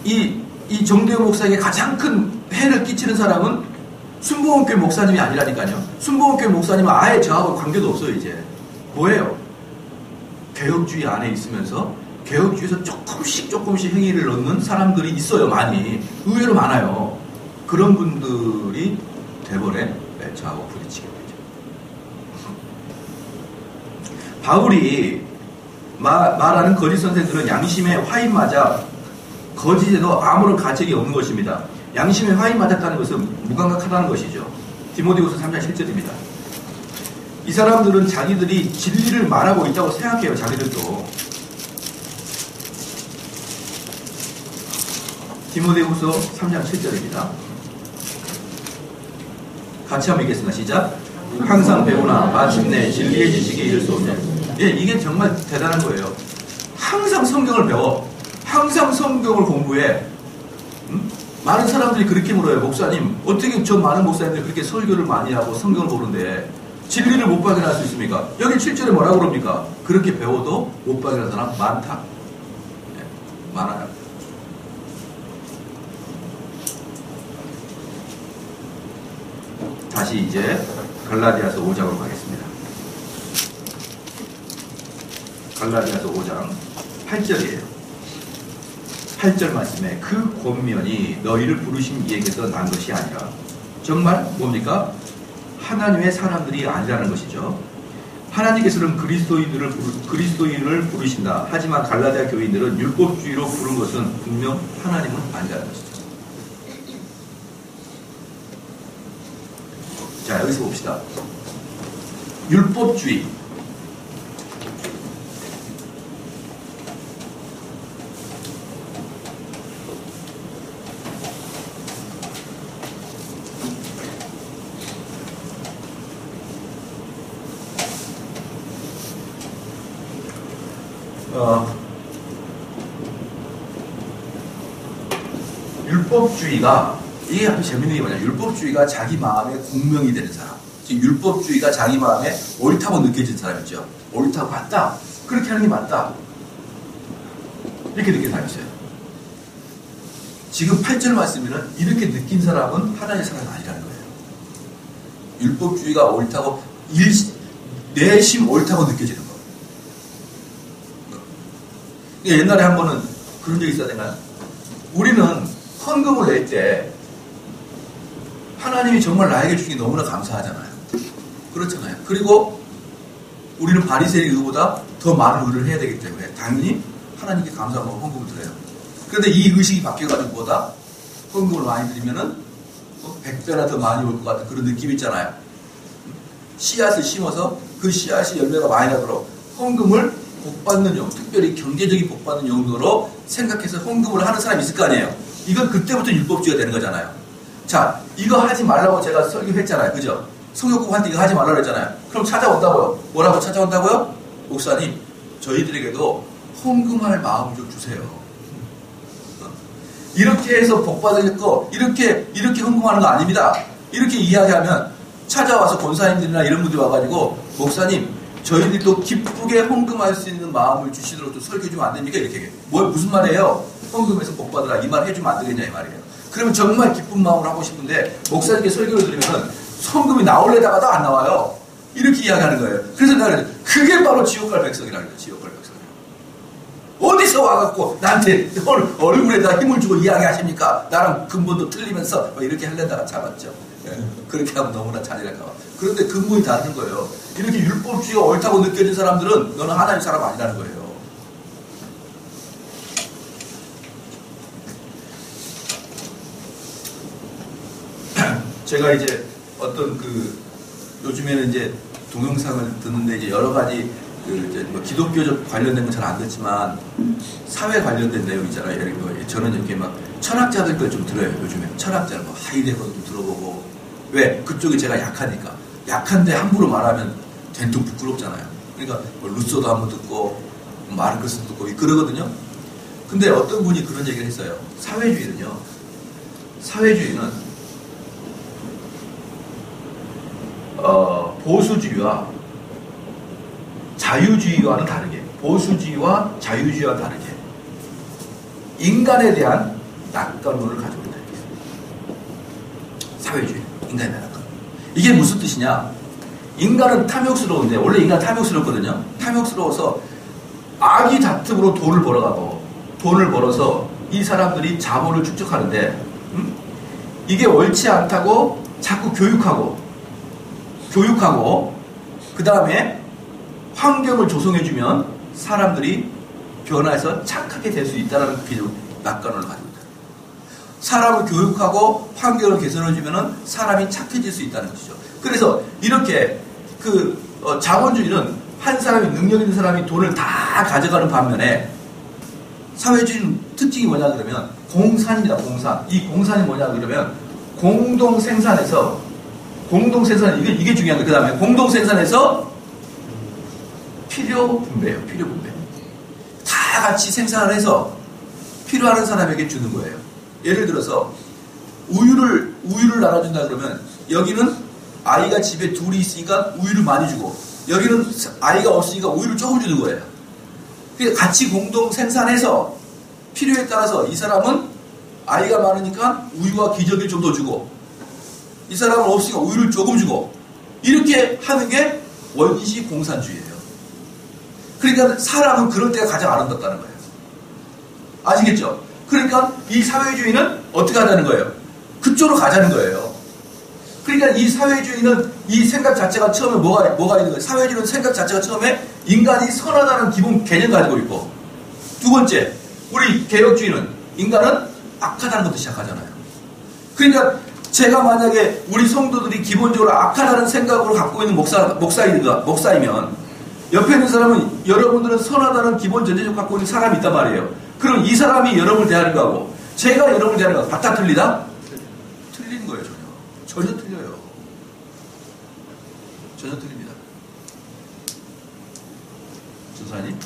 이 정대호 목사에게 가장 큰 해를 끼치는 사람은 순복음교회 목사님이 아니라니까요. 순복음교회 목사님은 아예 저하고 관계도 없어요. 이제 뭐예요? 개혁주의 안에 있으면서 개혁주의에서 조금씩 행위를 넣는 사람들이 있어요. 많이. 의외로 많아요. 그런 분들이 대번에 저하고 부딪히게 되죠. 바울이 말하는 거짓 선생들은 양심에 화인 맞아 거짓에도 아무런 가책이 없는 것입니다. 양심에 화인 맞았다는 것은 무감각하다는 것이죠. 디모데후서 3장 7절입니다. 이 사람들은 자기들이 진리를 말하고 있다고 생각해요. 자기들도. 디모데후서 3장 7절입니다. 같이 한번 읽겠습니다. 시작. 항상 배우나 마침내 진리의 지식에 이를 수 없는. 이게 정말 대단한 거예요. 항상 성경을 배워. 항상 성경을 공부해. 많은 사람들이 그렇게 물어요. 목사님, 어떻게 저 많은 목사님들이 그렇게 설교를 많이 하고 성경을 보는데 진리를 못 발견할 수 있습니까? 여기 7절에 뭐라고 그럽니까? 그렇게 배워도 못 발견하는 사람 많다. 많아요. 다시 이제 갈라디아서 5장으로 가겠습니다. 갈라디아서 5장 8절이에요. 8절 말씀에 그 권면이 너희를 부르신 이에게서 난 것이 아니라 정말 뭡니까? 하나님의 사람들이 아니라는 것이죠. 하나님께서는 그리스도인을 부르신다. 하지만 갈라디아 교인들은 율법주의로 부른 것은 분명 하나님은 아니라는 것이죠. 자, 여기서 봅시다. 율법주의. 율법주의가, 이게 아주 재밌는 게 뭐냐, 율법주의가 자기 마음에 공명이 되는 사람, 즉 율법주의가 자기 마음에 옳다고 느껴진 사람이죠. 옳다고 맞다, 그렇게 하는 게 맞다, 이렇게 느낀 사람이 있어요. 지금 8절 말씀에는 이렇게 느낀 사람은 하나님의 사람이 아니라는 거예요. 율법주의가 옳다고 내심 옳다고 느껴지는 거예요. 옛날에 한 번은 그런 적이 있어야 되나요? 우리는 헌금을 낼 때 하나님이 정말 나에게 주신 게 너무나 감사하잖아요. 그렇잖아요. 그리고 우리는 바리새인 의보다 더 많은 의를 해야 되기 때문에 당연히 하나님께 감사하고 헌금을 드려요. 그런데 이 의식이 바뀌어가지고 보다 헌금을 많이 드리면은 100배나 더 많이 올 것 같은 그런 느낌 있잖아요. 씨앗을 심어서 그 씨앗이 열매가 많이 나도록 헌금을 복받는 용, 특별히 경제적인 복받는 용도로 생각해서 헌금을 하는 사람이 있을 거 아니에요. 이건 그때부터 율법주의가 되는 거잖아요. 자, 이거 하지 말라고 제가 설교했잖아요. 그죠? 성경 공부할 때 이거 하지 말라고 했잖아요. 그럼 찾아온다고요. 뭐라고 찾아온다고요? 목사님, 저희들에게도 헌금할 마음 좀 주세요. 이렇게 해서 복 받을 거, 이렇게 헌금하는 거 아닙니다. 이렇게 이야기하면 찾아와서 권사님들이나 이런 분들이 와가지고, 목사님, 저희들도 기쁘게 헌금할 수 있는 마음을 주시도록 좀 설교해 주면 안 됩니까? 이렇게 얘기해요. 무슨 말이에요? 헌금해서 복 받으라. 이 말 해주면 안 되겠냐, 이 말이에요. 그러면 정말 기쁜 마음으로 하고 싶은데, 목사님께 설교를 드리면 헌금이 나올래다가도 안 나와요. 이렇게 이야기하는 거예요. 그래서 나는 그게 바로 지옥 갈 백성이라는 거예요. 지옥 갈 백성. 어디서 와갖고 나한테 얼굴에다 힘을 주고 이야기하십니까? 나랑 근본도 틀리면서 이렇게 하려다가 잡았죠. 예. 그렇게 하면 너무나 잔인할까봐. 그런데 근본이 다른 거예요. 이렇게 율법주의가 옳다고 느껴진 사람들은 너는 하나님 사람 아니라는 거예요. 제가 이제 어떤 요즘에는 이제 동영상을 듣는데 이제 여러 가지 기독교적 관련된 건 잘 안 듣지만 사회 관련된 내용 있잖아요. 예를 들어 저는 이렇게 막 철학자들 걸 좀 들어요. 요즘에 철학자 하이데거도 좀 들어보고. 왜? 그쪽이 제가 약하니까. 약한데 함부로 말하면 된통 부끄럽잖아요. 그러니까 루소도 한번 듣고 마르크스도 듣고 그러거든요. 근데 어떤 분이 그런 얘기를 했어요. 사회주의는 보수주의와 자유주의와는 다르게, 보수주의와 자유주의와 다르게 인간에 대한 낙관론을 가지고 있다. 사회주의, 인간에 대한 낙관. 이게 무슨 뜻이냐? 인간은 탐욕스러운데, 원래 인간 탐욕스럽거든요. 탐욕스러워서 악의 다툼으로 돈을 벌어가고, 돈을 벌어서 이 사람들이 자본을 축적하는데, 이게 옳지 않다고 자꾸 교육하고, 그 다음에 환경을 조성해주면 사람들이 변화해서 착하게 될 수 있다는 낙관론을 가지고 있다. 사람을 교육하고 환경을 개선해주면 사람이 착해질 수 있다는 것이죠. 그래서 이렇게 자본주의는 한 사람이 능력 있는 사람이 돈을 다 가져가는 반면에 사회주의는 특징이 뭐냐 그러면 공산입니다. 공산. 이 공산이 뭐냐 그러면 공동생산에서 이게 중요한 거예요. 그 다음에 공동생산에서 필요 분배예요. 필요 분배. 다 같이 생산을 해서 필요한 사람에게 주는 거예요. 예를 들어서 우유를 나눠준다 그러면 여기는 아이가 집에 둘이 있으니까 우유를 많이 주고 여기는 아이가 없으니까 우유를 조금 주는 거예요. 그러니까 같이 공동 생산해서 필요에 따라서 이 사람은 아이가 많으니까 우유와 기저귀를 좀 더 주고 이 사람은 없으니까 우유를 조금 주고 이렇게 하는 게 원시 공산주의예요. 그러니까 사람은 그럴 때가 가장 아름답다는 거예요. 아시겠죠? 그러니까 이 사회주의는 어떻게 하자는 거예요? 그쪽으로 가자는 거예요. 그러니까 이 사회주의는 이 생각 자체가 처음에 뭐가 있는 거예요? 사회주의는 생각 자체가 처음에 인간이 선하다는 기본 개념 가지고 있고 두 번째, 우리 개혁주의는 인간은 악하다는 것부터 시작하잖아요. 그러니까 제가 만약에 우리 성도들이 기본적으로 악하다는 생각으로 갖고 있는 목사이면 옆에 있는 사람은 여러분들은 선하다는 기본 전제적으로 갖고 있는 사람이 있단 말이에요. 그럼 이 사람이 여러분을 대하는 거하고 제가 여러분을 대하는 거하고 다 틀리다? 틀린 거예요. 전혀 틀려요. 전혀 틀립니다. 전사님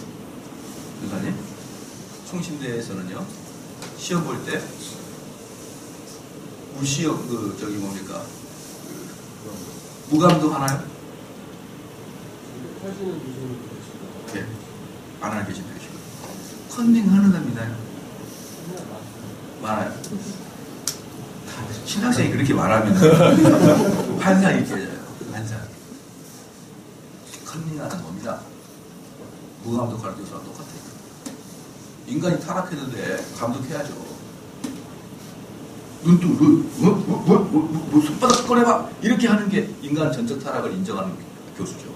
송신대에서는요 시험 볼 때 무시험 무감도 하나요? 네. 안 하고 계신 분이시고 컨닝 하는 겁니다. 많아요. 신학생이 그렇게 말하면 환상이 깨져요. 환상. 컨닝하는 겁니다. 무감독 가르쳐서랑 똑같아요. 인간이 타락했는데 감독해야죠. 손바닥 꺼내봐 이렇게 하는 게 인간 전적 타락을 인정하는 교수죠.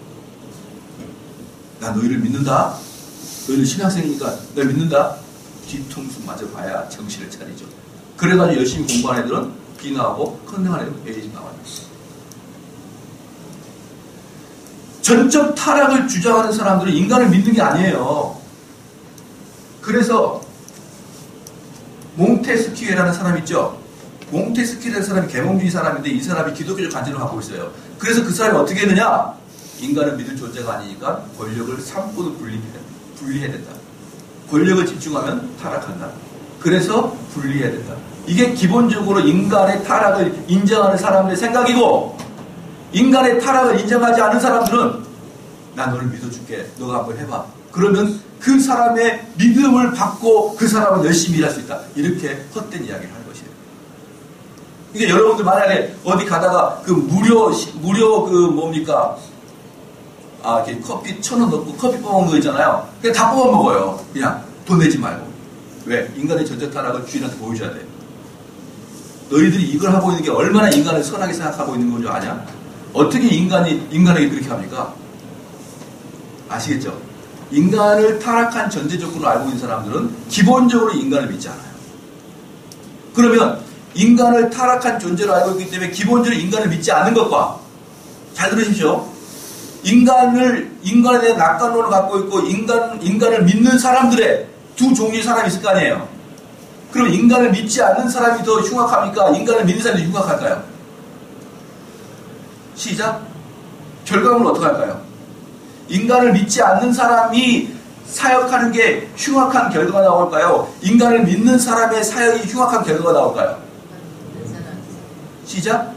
나 너희를 믿는다. 너희는 신학생이니까 널 믿는다. 뒤통수 맞아 봐야 정신을 차리죠. 그래가지고 열심히 공부하는 애들은 B 나오고 컨닝하는 애들은 A 나와요. 전적 타락을 주장하는 사람들은 인간을 믿는 게 아니에요. 그래서 몽테스키에라는 사람 있죠. 몽테스키라는 사람이 계몽주의 사람인데 이 사람이 기독교적 관점을 갖고 있어요. 그래서 그 사람이 어떻게 했느냐? 인간은 믿을 존재가 아니니까 권력을 삼고도 분리해야 된다. 권력을 집중하면 타락한다. 그래서 분리해야 된다. 이게 기본적으로 인간의 타락을 인정하는 사람들의 생각이고, 인간의 타락을 인정하지 않은 사람들은 나 너를 믿어줄게. 너가 한번 해봐. 그러면 그 사람의 믿음을 받고 그 사람은 열심히 일할 수 있다. 이렇게 헛된 이야기를 하는 것이에요. 이게 여러분들 만약에 어디 가다가 그 무료 뭡니까? 이렇게 커피 1,000원 넣고 커피 뽑아먹는 거 있잖아요. 그냥 다 뽑아먹어요. 그냥 돈 내지 말고. 왜? 인간의 전적 타락을 주인한테 보여줘야 돼. 너희들이 이걸 하고 있는 게 얼마나 인간을 선하게 생각하고 있는 건지 아냐? 어떻게 인간에게 그렇게 합니까? 아시겠죠? 인간을 타락한 전제 조건으로 알고 있는 사람들은 기본적으로 인간을 믿지 않아요. 그러면 인간을 타락한 존재로 알고 있기 때문에 기본적으로 인간을 믿지 않는 것과, 잘 들으십시오. 인간에 대한 낙관론을 갖고 있고 인간을 믿는 사람들의 두 종류의 사람이 있을 거 아니에요. 그럼 인간을 믿지 않는 사람이 더 흉악합니까? 인간을 믿는 사람이 더 흉악할까요? 시작. 결과물은 어떻게 할까요? 인간을 믿지 않는 사람이 사역하는 게 흉악한 결과가 나올까요? 인간을 믿는 사람의 사역이 흉악한 결과가 나올까요? 시작.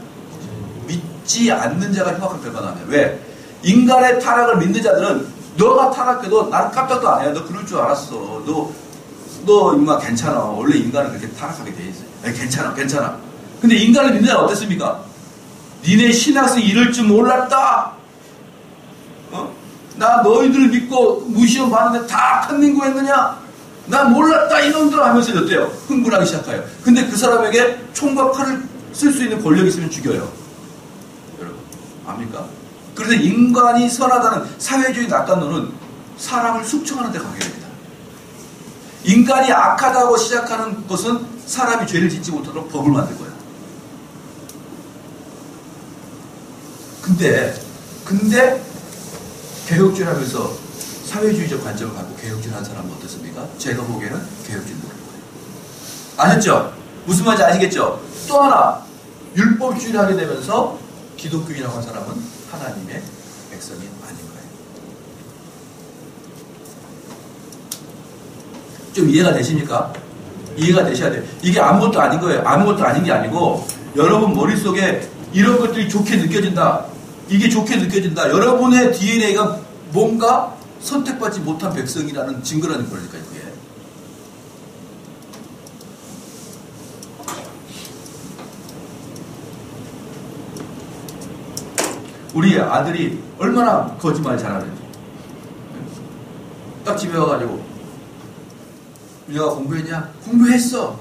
믿지 않는 자가 흉악한 결과가 나와요. 왜? 인간의 타락을 믿는 자들은 너가 타락해도 나는 깜짝도 안 해요. 너 그럴 줄 알았어. 너 인마 괜찮아. 원래 인간은 그렇게 타락하게 돼 있어요. 괜찮아. 근데 인간을 믿는 자는 어땠습니까? 니네 신학생 이럴 줄 몰랐다. 나 너희들 믿고 무시험 봤는데 다 큰 민구 했느냐? 나 몰랐다 이놈들 하면서 어때요? 흥분하기 시작해요. 근데 그 사람에게 총과 칼을 쓸 수 있는 권력이 있으면 죽여요. 여러분 압니까? 그래서 인간이 선하다는 사회주의 낙관론은 사람을 숙청하는 데 가게 됩니다. 인간이 악하다고 시작하는 것은 사람이 죄를 짓지 못하도록 법을 만들 거예요. 근데 개혁주의 하면서 사회주의적 관점을 갖고 개혁주의 하는 사람은 어떻습니까? 제가 보기에는 개혁주의 모르는 거예요. 아셨죠? 무슨 말인지 아시겠죠? 또 하나 율법주의를 하게 되면서 기독교인이라고 하는 사람은 하나님의 백성이 아닌 거예요. 좀 이해가 되십니까? 이해가 되셔야 돼요. 이게 아무것도 아닌 거예요. 아무것도 아닌 게 아니고 여러분 머릿속에 이런 것들이 좋게 느껴진다. 이게 좋게 느껴진다. 여러분의 DNA가 뭔가 선택받지 못한 백성이라는 증거라는 거니까 이게. 우리 아들이 얼마나 거짓말 잘하는지. 딱 집에 와가지고 민혁아 공부했냐? 공부했어.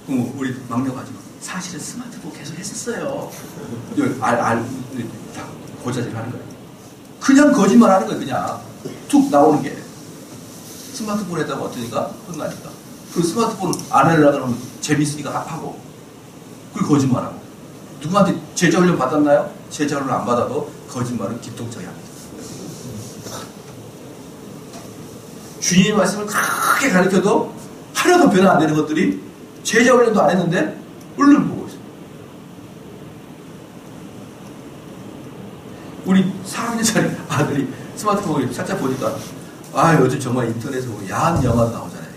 우리 막내 가지고 사실은 스마트폰 계속 했었어요. 다 고자질 하는 거예요. 그냥 거짓말 하는 거예요. 그냥 툭 나오는 게. 스마트폰 했다고 어떠니까? 혼나니까. 그 스마트폰 안 하려고 그러면 재밌으니까 하고. 그리고 거짓말하고. 누구한테 제자훈련 받았나요? 제자훈련 안 받아도 거짓말은 기똥차게 합니다. 주님의 말씀을 크게 가르쳐도 하나도 변화 안 되는 것들이 제자훈련도 안 했는데 얼른 보고 있어요. 우리 4학년짜리 아들이 스마트폰을 살짝 보니까 요즘 정말 인터넷에 보면 야한 영화도 나오잖아요.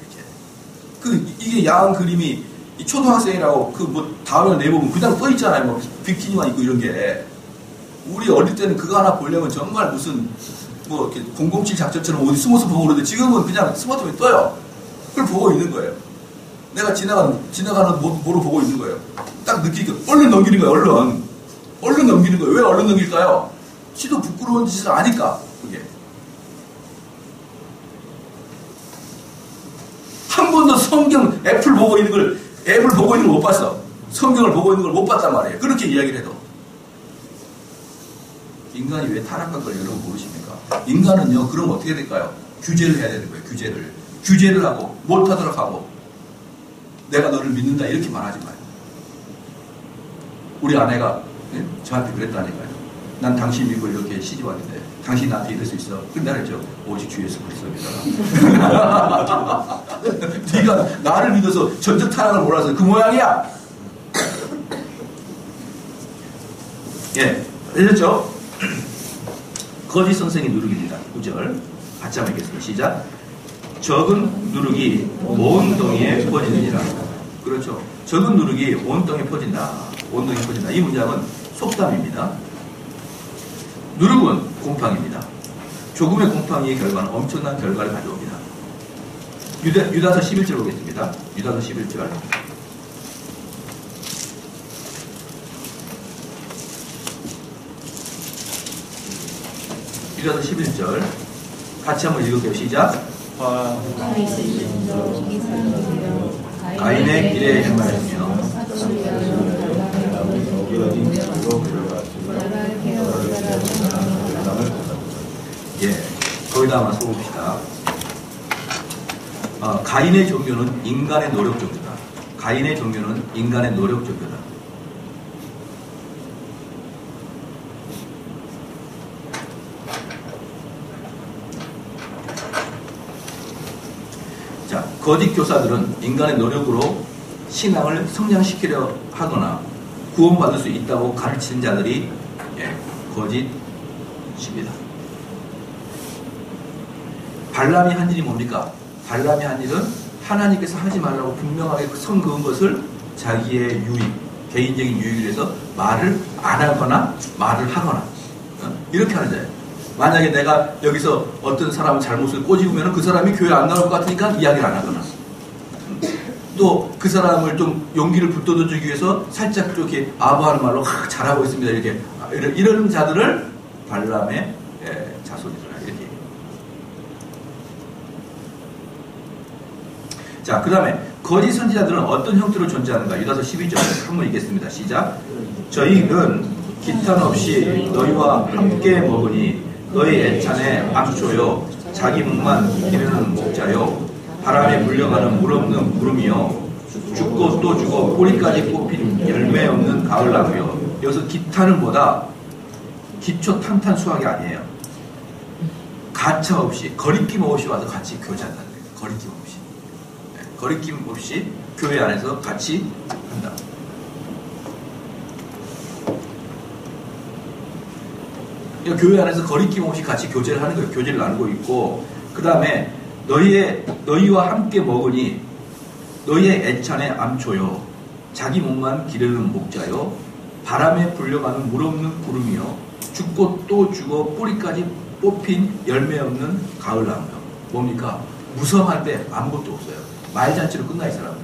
이렇게. 이게 야한 그림이 이 초등학생이라고 다음에 내보면 그냥 떠 있잖아요. 비키니만 입고 이런 게. 우리 어릴 때는 그거 하나 보려면 정말 무슨 이렇게 007 작전처럼 어디 숨어서 보고 그러는데 지금은 그냥 스마트폰에 떠요. 그걸 보고 있는 거예요. 내가 지나가는 뭐로 보고 있는 거예요. 딱 느끼니까 얼른 넘기는 거예요. 얼른 넘기는 거예요. 왜 얼른 넘길까요? 지도 부끄러운 짓을 아니까. 그게 한 번도 성경 앱을 보고 있는 걸 못 봤어. 성경을 보고 있는 걸 못 봤단 말이에요. 그렇게 이야기를 해도. 인간이 왜 타락한 걸 여러분 모르십니까? 인간은요, 그럼 어떻게 될까요? 규제를 해야 되는 거예요. 규제를 하고 못하도록 하고 내가 너를 믿는다 이렇게 말하지 마요. 우리 아내가 저한테 그랬다니까요. 난 당신 믿고 이렇게 시집 왔는데 당신 나한테 이럴 수 있어. 근데 내가 했죠. 오직 주 예수 그리스도 믿어라. 네가 나를 믿어서 전적 타락을 몰라서 그 모양이야. 예, 알겠죠? 거짓 선생이 누르기입니다. 9절 같이 한번 읽겠습니다. 시작. 적은 누룩이 온 동이에 퍼지느니라. 그렇죠. 적은 누룩이 온 땅에 퍼진다. 온 땅에 퍼진다. 이 문장은 속담입니다. 누룩은 곰팡입니다. 조금의 곰팡이의 결과는 엄청난 결과를 가져옵니다. 유다서 11절 보겠습니다. 유다서 11절. 유다서 11절. 같이 한번 읽을게요. 시작. 가인의 길에 행하였으며 거기다 한번 써봅시다. 가인의 종교는 인간의 노력 종교다. 가인의 종교는 인간의 노력 종교다. 자, 거짓 교사들은 인간의 노력으로 신앙을 성장시키려 하거나 구원받을 수 있다고 가르치는 자들이 거짓입니다. 발람이 한 일이 뭡니까? 발람이 한 일은 하나님께서 하지 말라고 분명하게 선 그은 것을 자기의 유익, 개인적인 유익을 위해서 말을 안 하거나 말을 하거나 이렇게 하는 자예요. 만약에 내가 여기서 어떤 사람 잘못을 꼬집으면 그 사람이 교회 안 나올 것 같으니까 이야기를 안 하거나 또 그 사람을 좀 용기를 붙들어주기 위해서 살짝 이렇게 아부하는 말로 잘하고 있습니다. 이렇게 이런 자들을 발람의 자손이더라. 이렇게. 자, 그 다음에 거짓 선지자들은 어떤 형태로 존재하는가? 유다서 12절 한번 읽겠습니다. 시작. 저희는 기탄 없이 너희와 함께 먹으니 너희 애찬에 암초요 자기 목만 기르는 목자요 바람에 물려가는 물 없는 구름이요 죽고 또 죽어 뿌리까지 뽑힌 열매 없는 가을나무요. 여기서 기탄은 뭐다? 기초 탄탄 수학이 아니에요. 가차 없이 거리낌 없이 와서 같이 교제한다는 거예요. 거리낌 없이. 거리낌 없이 교회 안에서 같이 한다. 그러니까 교회 안에서 거리낌 없이 같이 교제를 하는 거예요. 교제를 나누고 있고, 그 다음에 너희와 함께 먹으니 너희의 애찬에 암초요 자기 몸만 기르는 목자요 바람에 불려가는 물 없는 구름이요 죽고 또 죽어 뿌리까지 뽑힌 열매 없는 가을나무요. 뭡니까? 무성할 때 아무것도 없어요. 말잔치로 끝나 이 사람은.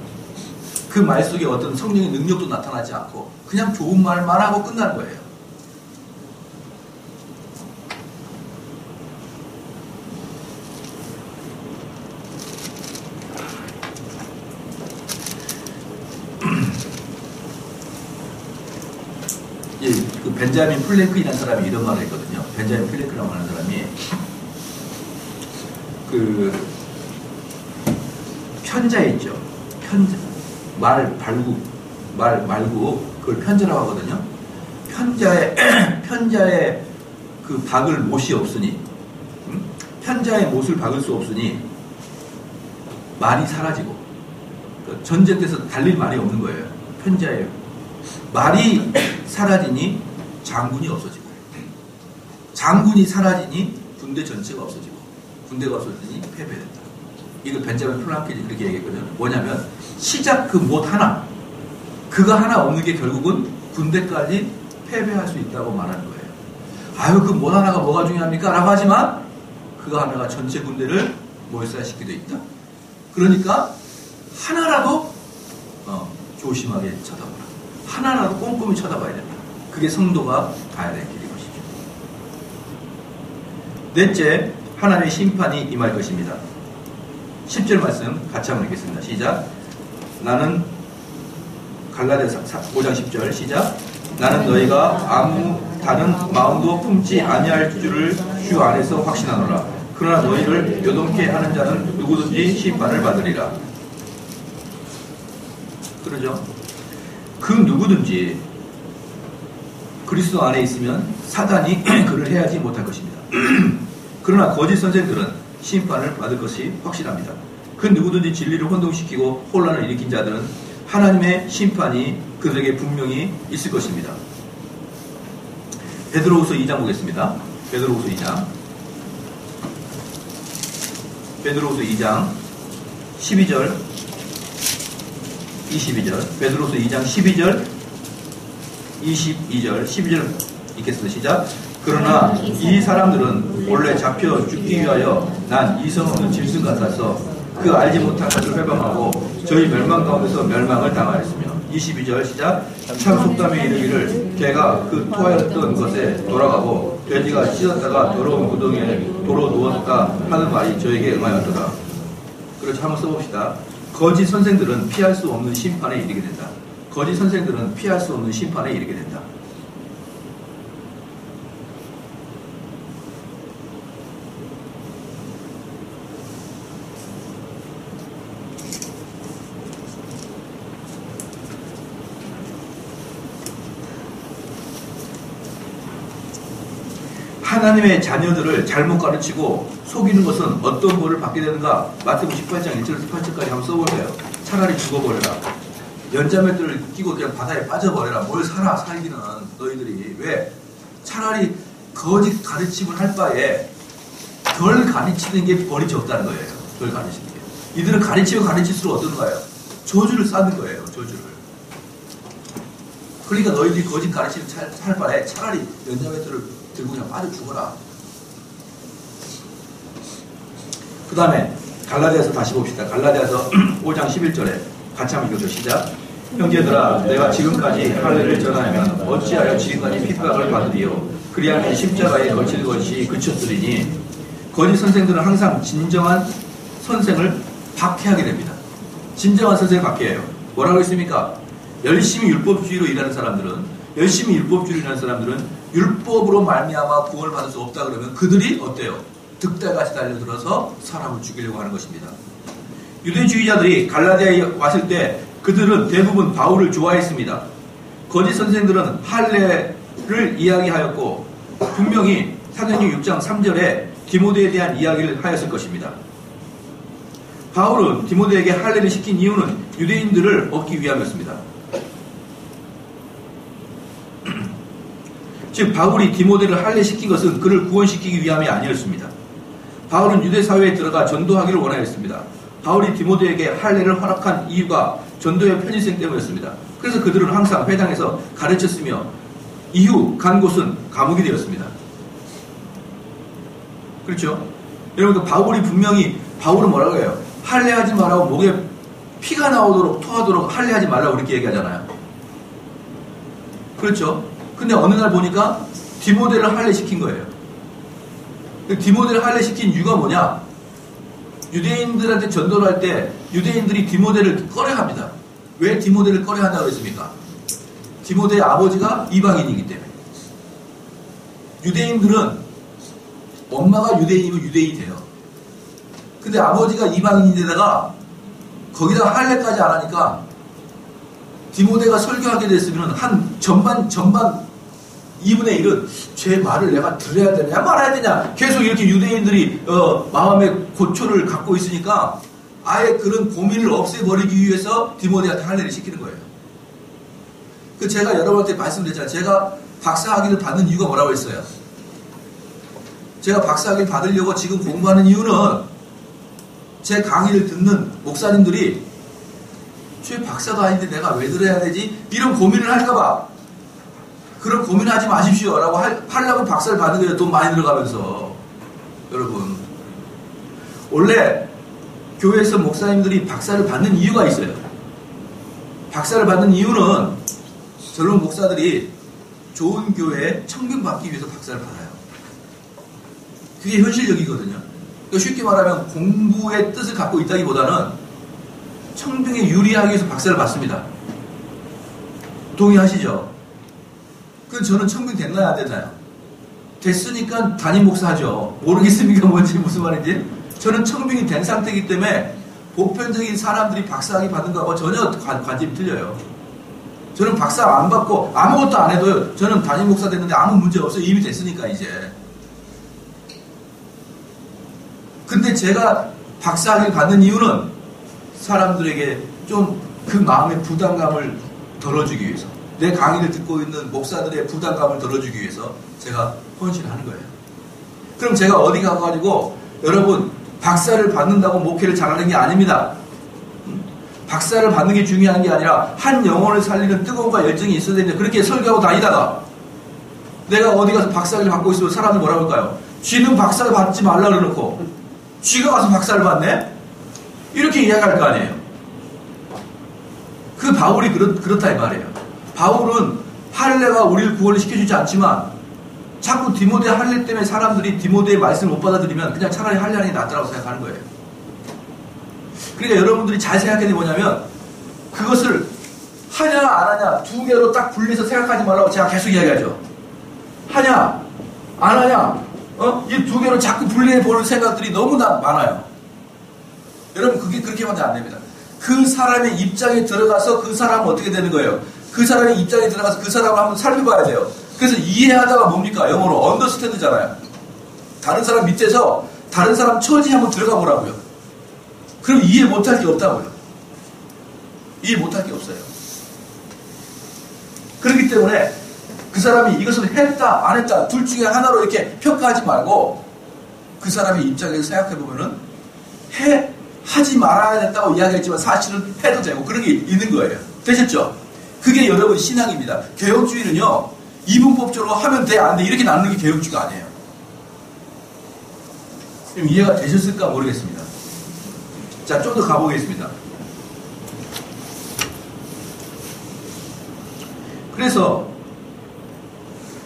그 말 속에 어떤 성령의 능력도 나타나지 않고 그냥 좋은 말만 하고 끝나는 거예요. 그 벤자민 플랭크라는 사람이 이런 말을 했거든요. 벤자민 플랭크라고 하는 사람이 그 편자 있죠. 편자 말 말고 그걸 편자라고 하거든요. 편자의 그 박을 못이 없으니 편자의 못을 박을 수 없으니 말이 사라지고 전쟁 때서 달릴 말이 없는 거예요. 편자의 말이 사라지니 장군이 없어지고 장군이 사라지니 군대 전체가 없어지고 군대가 없어지니 패배된다. 이거 벤자민 플랑크가 그렇게 얘기했거든요. 뭐냐면 시작 그 못 하나 그거 하나 없는 게 결국은 군대까지 패배할 수 있다고 말하는 거예요. 아유 그 못 하나가 뭐가 중요합니까? 라고 하지만 그거 하나가 전체 군대를 몰살시키게 있다. 그러니까 하나라도 조심하게 쳐다보라. 하나라도 꼼꼼히 쳐다봐야 됩니다. 그게 성도가 가야 될 길인 것이죠. 넷째, 하나님의 심판이 임할 것입니다. 10절 말씀 같이 한번 읽겠습니다. 시작. 나는 갈라디아서 5장 10절 시작. 나는 너희가 아무 다른 마음도 품지 아니할 줄을 주 안에서 확신하노라. 그러나 너희를 요동케 하는 자는 누구든지 심판을 받으리라. 그러죠? 그 누구든지 그리스도 안에 있으면 사단이 그를 해하지 못할 것입니다. 그러나 거짓 선생들은 심판을 받을 것이 확실합니다. 그 누구든지 진리를 혼동시키고 혼란을 일으킨 자들은 하나님의 심판이 그들에게 분명히 있을 것입니다. 베드로후서 2장 보겠습니다. 베드로후서 2장 베드로후서 2장 12절 22절 베드로후서 2장 12절 22절 12절 읽겠습니다. 시작. 그러나 이 사람들은 원래 잡혀 죽기 위하여 난 이성 없는 짐승 같아서 그 알지 못한 것을 회방하고 저희 멸망 가운데서 멸망을 당하였으며 22절 시작. 참 속담에 이르기를 개가 그 토하였던 것에 돌아가고 돼지가 씻었다가 더러운 구덩이에 도로 누웠다 하는 말이 저에게 응하였더라. 그렇죠. 한번 써봅시다. 거짓 선생들은 피할 수 없는 심판에 이르게 된다. 거짓 선생들은 피할 수 없는 심판에 이르게 된다. 하나님의 자녀들을 잘못 가르치고 속이는 것은 어떤 벌을 받게 되는가? 마태복음 18장 1절에서 8절까지 한번 써볼래요. 차라리 죽어버려라. 연자맷들을 끼고 그냥 바다에 빠져버려라. 뭘 살기는 너희들이. 왜? 차라리 거짓 가르침을 할 바에 덜 가르치는 게 벌이 적다는 거예요. 덜 가르치는 게. 이들은 가르치면 가르칠수록 어떤 거예요? 저주를 쌓는 거예요. 저주를. 그러니까 너희들이 거짓 가르침을 할 바에 차라리 연자맷들을 들고 그냥 빠져 죽어라. 그 다음에 갈라디아서 다시 봅시다. 갈라디아서 5장 11절에 같이 한번 읽어줘. 시작. 형제들아 내가 지금까지 할례를 전하면 어찌하여 지금까지 핍박을 받으리요. 그리하면 십자가에 거칠 것이 그쳤으리니 거짓 선생들은 항상 진정한 선생을 박해하게 됩니다. 진정한 선생을 박해해요. 뭐라고 했습니까? 열심히 율법주의로 일하는 사람들은 율법으로 말미암아 구원을 받을 수 없다 그러면 그들이 어때요? 득달같이 달려들어서 사람을 죽이려고 하는 것입니다. 유대주의자들이 갈라디아에 왔을 때 그들은 대부분 바울을 좋아했습니다. 거짓 선생들은 할례를 이야기하였고 분명히 사도행전 6장 3절에 디모데에 대한 이야기를 하였을 것입니다. 바울은 디모데에게 할례를 시킨 이유는 유대인들을 얻기 위함이었습니다. 즉 바울이 디모데를 할례시킨 것은 그를 구원시키기 위함이 아니었습니다. 바울은 유대사회에 들어가 전도하기를 원하였습니다. 바울이 디모데에게 할례를 허락한 이유가 전도의 편의성 때문이었습니다. 그래서 그들은 항상 회당에서 가르쳤으며 이후 간 곳은 감옥이 되었습니다. 그렇죠? 여러분 바울이 분명히 바울은 뭐라고 해요? 할례하지 말라고 목에 피가 나오도록 토하도록 할례하지 말라고 그렇게 얘기하잖아요. 그렇죠? 근데 어느 날 보니까 디모데를 할례시킨 거예요. 디모데를 할례시킨 이유가 뭐냐? 유대인들한테 전도를 할 때 유대인들이 디모데를 꺼려합니다. 왜 디모데를 꺼려한다고 했습니까? 디모데의 아버지가 이방인이기 때문에. 유대인들은 엄마가 유대인이면 유대인이 돼요. 근데 아버지가 이방인인데다가 거기다가 할례까지 안 하니까 디모데가 설교하게 됐으면 한 전반 2분의 1은 제 말을 내가 들어야 되냐 말아야 되냐 계속 이렇게 유대인들이 마음의 고초를 갖고 있으니까 아예 그런 고민을 없애버리기 위해서 디모데한테 할례를 시키는 거예요. 그 제가 여러분한테 말씀드렸잖아요. 제가 박사학위를 받는 이유가 뭐라고 했어요? 제가 박사학위를 받으려고 지금 공부하는 이유는 제 강의를 듣는 목사님들이 쟤 박사도 아닌데 내가 왜 들어야 되지? 이런 고민을 할까봐. 그런 고민하지 마십시오 라고 하려고 박사를 받는 거예요. 돈 많이 들어가면서. 여러분 원래 교회에서 목사님들이 박사를 받는 이유가 있어요. 박사를 받는 이유는 젊은 목사들이 좋은 교회에 청빙받기 위해서 박사를 받아요. 그게 현실적이거든요. 그러니까 쉽게 말하면 공부의 뜻을 갖고 있다기보다는 청빙에 유리하기 위해서 박사를 받습니다. 동의하시죠? 그럼 저는 청빙 됐나요? 안 됐나요? 됐으니까 담임 목사 하죠. 모르겠습니까? 뭔지 무슨 말인지? 저는 청빙이 된 상태이기 때문에 보편적인 사람들이 박사학위 받는 거하고 전혀 관점이 틀려요. 저는 박사 안 받고 아무것도 안 해도요. 저는 담임 목사 됐는데 아무 문제 없어요. 이미 됐으니까 이제. 근데 제가 박사학위를 받는 이유는 사람들에게 좀 그 마음의 부담감을 덜어주기 위해서 내 강의를 듣고 있는 목사들의 부담감을 덜어주기 위해서 제가 헌신하는 거예요. 그럼 제가 어디 가가지고 여러분 박사를 받는다고 목회를 잘하는 게 아닙니다. 박사를 받는 게 중요한 게 아니라 한 영혼을 살리는 뜨거움과 열정이 있어야 됩니다. 그렇게 설교하고 다니다가 내가 어디 가서 박사를 받고 있으면 사람들 뭐라고 할까요? 쥐는 박사를 받지 말라 그러놓고 쥐가 가서 박사를 받네? 이렇게 이야기할 거 아니에요. 그 바울이 그렇다 이 말이에요. 바울은 할례가 우리를 구원을 시켜주지 않지만 자꾸 디모데 할례 때문에 사람들이 디모데의 말씀을 못 받아들이면 그냥 차라리 할례 하는 게 낫다고 생각하는 거예요. 그러니까 여러분들이 잘 생각해야 돼 뭐냐면 그것을 하냐 안 하냐 두 개로 딱 분리해서 생각하지 말라고 제가 계속 이야기하죠. 하냐 안 하냐 이 두 개로 자꾸 분리해 보는 생각들이 너무나 많아요. 여러분 그게 그렇게 하면 안 됩니다. 그 사람의 입장에 들어가서 그 사람은 어떻게 되는 거예요? 그 사람의 입장에 들어가서 그 사람을 한번 살펴봐야 돼요. 그래서 이해하다가 뭡니까? 영어로 언더스탠드잖아요. 다른 사람 밑에서 다른 사람 처지에 한번 들어가 보라고요. 그럼 이해 못할 게 없다고요. 이해 못할 게 없어요. 그렇기 때문에 그 사람이 이것을 했다 안 했다 둘 중에 하나로 이렇게 평가하지 말고 그 사람의 입장에서 생각해 보면은 하지 말아야 된다고 이야기했지만 사실은 해도 되고 그런 게 있는 거예요. 되셨죠? 그게 여러분 신앙입니다. 개혁주의는요 이분법적으로 하면 돼 안 돼 이렇게 나누는 게 개혁주의가 아니에요. 좀 이해가 되셨을까 모르겠습니다. 자, 좀 더 가보겠습니다. 그래서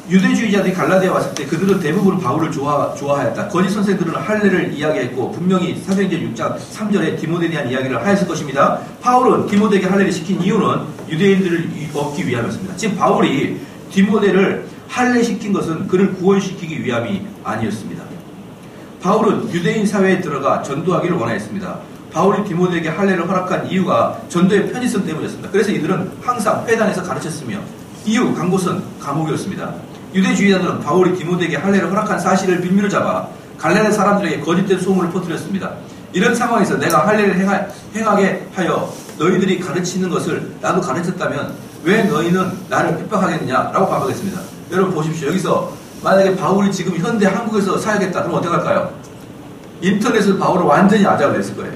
유대주의자들이 갈라디아에 왔을 때 그들은 대부분 바울을 좋아하였다. 거짓 선생들은 할례를 이야기했고 분명히 사도행전 6장 3절에 디모데에 대한 이야기를 하였을 것입니다. 바울은 디모데에게 할례를 시킨 이유는 유대인들을 얻기 위함이었습니다. 지금 바울이 디모데를 할례시킨 것은 그를 구원시키기 위함이 아니었습니다. 바울은 유대인 사회에 들어가 전도하기를 원하였습니다. 바울이 디모데에게 할례를 허락한 이유가 전도의 편의성 때문이었습니다. 그래서 이들은 항상 회당에서 가르쳤으며 이유 간 곳은 감옥이었습니다. 유대주의자들은 바울이 디모데에게 할례를 허락한 사실을 빌미로 잡아 갈라디아 사람들에게 거짓된 소문을 퍼뜨렸습니다. 이런 상황에서 내가 할례를 행하게 하여 너희들이 가르치는 것을 나도 가르쳤다면 왜 너희는 나를 핍박하겠느냐라고 반박했습니다. 여러분 보십시오. 여기서 만약에 바울이 지금 현대 한국에서 살겠다 그러면 어떻게 할까요? 인터넷에서 바울을 완전히 아작을 냈을 거예요.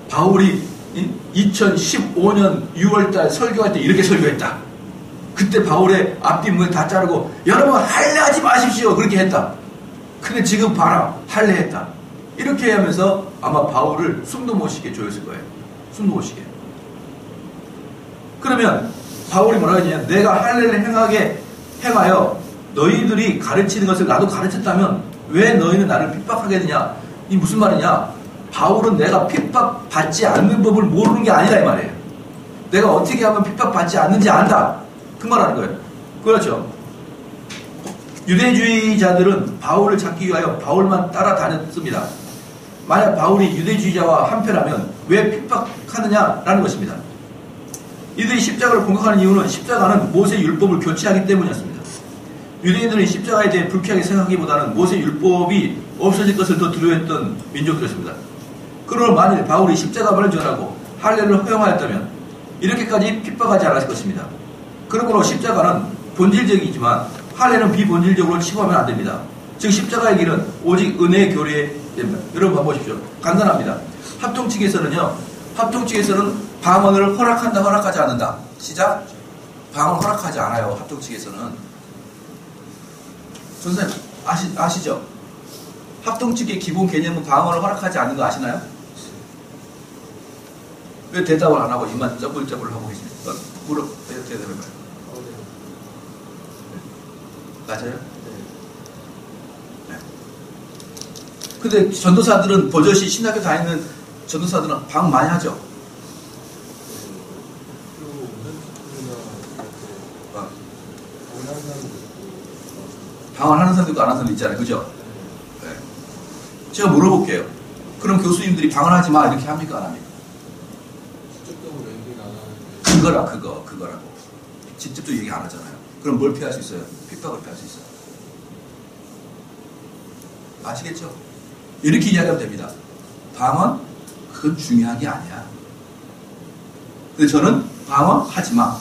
바울이 2015년 6월달 설교할 때 이렇게 설교했다. 그때 바울의 앞뒤 문을 다 자르고 여러분 할례하지 마십시오 그렇게 했다. 근데 지금 봐라 할례했다. 이렇게 하면서 아마 바울을 숨도 못 쉬게 조였을 거예요. 숨도 못 쉬게. 그러면 바울이 뭐라고 했냐? 내가 할례를 행하여 너희들이 가르치는 것을 나도 가르쳤다면 왜 너희는 나를 핍박하겠느냐? 이 무슨 말이냐? 바울은 내가 핍박받지 않는 법을 모르는 게 아니라 이 말이에요. 내가 어떻게 하면 핍박받지 않는지 안다. 그 말하는 거예요. 그렇죠. 유대주의자들은 바울을 찾기 위하여 바울만 따라다녔습니다. 만약 바울이 유대주의자와 한패라면 왜 핍박하느냐라는 것입니다. 이들이 십자가를 공격하는 이유는 십자가는 모세 율법을 교체하기 때문이었습니다. 유대인들은 십자가에 대해 불쾌하게 생각하기보다는 모세 율법이 없어질 것을 더 두려워했던 민족들이었습니다. 그러나 만일 바울이 십자가만을 전하고 할례를 허용하였다면 이렇게까지 핍박하지 않았을 것입니다. 그러므로 십자가는 본질적이지만 할례는 비본질적으로 치부하면 안 됩니다. 즉 십자가의 길은 오직 은혜의 교리에 됩니다. 여러분 봐보십시오. 간단합니다. 합동측에서는 방언을 허락한다 허락하지 않는다. 시작. 방언을 허락하지 않아요. 합동측에서는. 선생님 아시죠? 합동측의 기본 개념은 방언을 허락하지 않는 거 아시나요? 왜 대답을 안 하고 입만 쩌불쩌불 하고 계십니까? 대답해봐요. 맞아요? 네. 근데 전도사들은 버젓이 신학교 다니는 전도사들은 방언 많이 하죠? 방언하는 사람도 있고 안 하는 사람도 있잖아요. 그죠? 네. 제가 물어볼게요. 그럼 교수님들이 방언하지 마 이렇게 합니까? 안 합니까? 그거라고. 직접적으로 얘기 안 하잖아요. 그럼 뭘 피할 수 있어요? 핍박을 피할 수 있어요. 아시겠죠? 이렇게 이야기하면 됩니다. 방언? 그건 중요한 게 아니야. 근데 저는 방언 하지 마.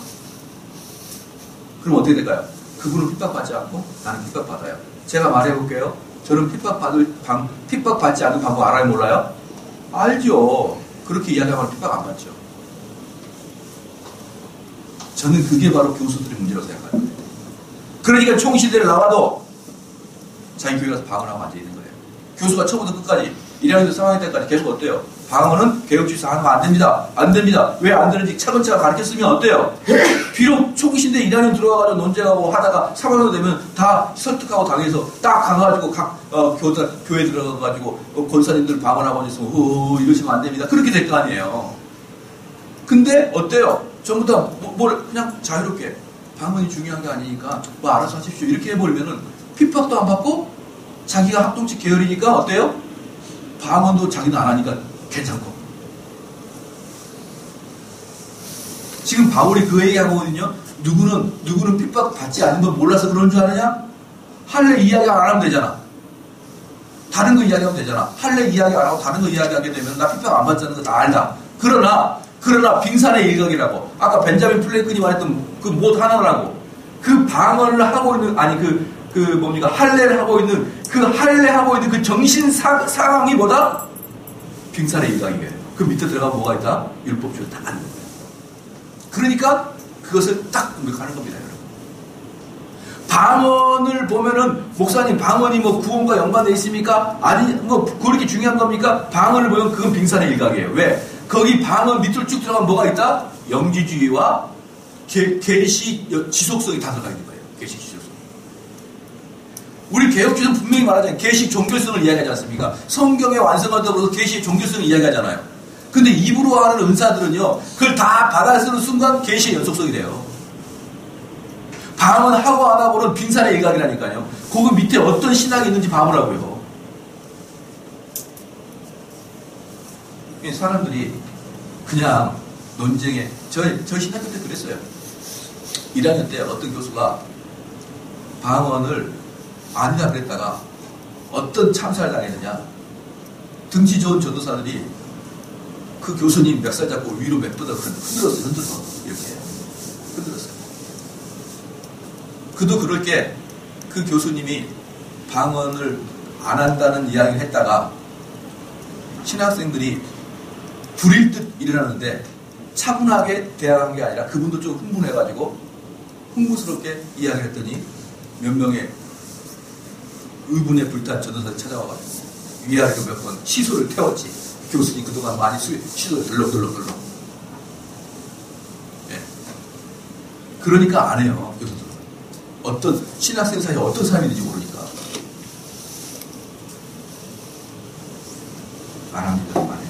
그럼 어떻게 될까요? 그분은 핍박받지 않고 나는 핍박받아요. 제가 말해볼게요. 저는 핍박받지 않는 방법 알아요, 몰라요? 알죠. 그렇게 이야기하면 핍박 안 받죠. 저는 그게 바로 교수들의 문제라고 생각합니다. 그러니까 총시대를 나와도 자기 교회 가서 방언하고 앉아있는 거예요. 교수가 처음부터 끝까지 1학년 3학년 때까지 계속 어때요? 방언은 개혁주의에서 하는 거 안 됩니다. 안 됩니다. 왜 안 되는지 차근차근 가르쳤으면 어때요? 비록 초기신대 1학년 들어가가지고 논쟁하고 하다가 3학년 되면 다 설득하고 당해서 딱 가가지고 각 교회 들어가가지고 권사님들 방언하고 있으면 이러시면 안 됩니다. 그렇게 될 거 아니에요. 근데 어때요? 전부 다 그냥 자유롭게 방언이 중요한 게 아니니까 뭐 알아서 하십시오. 이렇게 해버리면은 핍박도 안 받고 자기가 합동치 계열이니까 어때요? 방언도 자기는 안 하니까 괜찮고. 지금 바울이 그 얘기하고 있거든요. 누구는 핍박 받지 않는 건 몰라서 그러는 줄 아느냐? 할례 이야기 안 하면 되잖아. 다른 거 이야기하면 되잖아. 할례 이야기 안 하고 다른 거 이야기하게 되면 나 핍박 안 받자는 거 다 알다. 그러나 빙산의 일각이라고 아까 벤자민 플랭클이 말했던 그 못 하나라고 그 방언을 하고 있는 할례를 하고 있는 그 정신 상황이 뭐다? 빙산의 일각이에요. 그 밑에 들어가면 뭐가 있다? 율법주의 다 아는 거예요. 그러니까 그것을 딱 공격하는 겁니다, 여러분. 방언을 보면은 목사님 방언이 뭐 구원과 연관되어 있습니까? 아니 뭐 그렇게 중요한 겁니까? 방언을 보면 그건 빙산의 일각이에요. 왜? 거기 방언 밑으로 쭉 들어가면 뭐가 있다? 영지주의와 계시 지속성이 다 들어가 있는 거예요. 계시 지속성. 우리 개혁주의는 분명히 말하잖아요. 계시 종교성을 이야기하지 않습니까? 성경의 완성을 더불어서 계시 종교성을 이야기하잖아요. 근데 입으로 하는 은사들은요, 그걸 다 받아 쓰는 순간 계시의 연속성이 돼요. 방언하고 안 하고는 빙산의 일각이라니까요. 그 밑에 어떤 신학이 있는지 봐보라고요. 사람들이 그냥 논쟁에 저희 신학교 때 그랬어요. 1학년 때 어떤 교수가 방언을 아니다 그랬다가 어떤 참사를 당했느냐. 등치 좋은 전도사들이 그 교수님 멱살 잡고 위로 몇 번 흔들었어요. 이렇게 흔들었어요. 그도 그럴 게 그 교수님이 방언을 안 한다는 이야기를 했다가 신학생들이 불일 듯 일어나는데 차분하게 대항한 게 아니라 그분도 좀 흥분해가지고 흥분스럽게 이야기를 했더니 몇 명의 의분에 불탄 전도사들이 찾아와가지고 위아래로 몇 번 시소를 태웠지. 교수님 그동안 많이 시소를 들럭들럭. 예. 그러니까 안 해요, 교수들은. 어떤 신학생 사이에 어떤 사람이 있는지 모르니까. 안 합니다, 안 해요.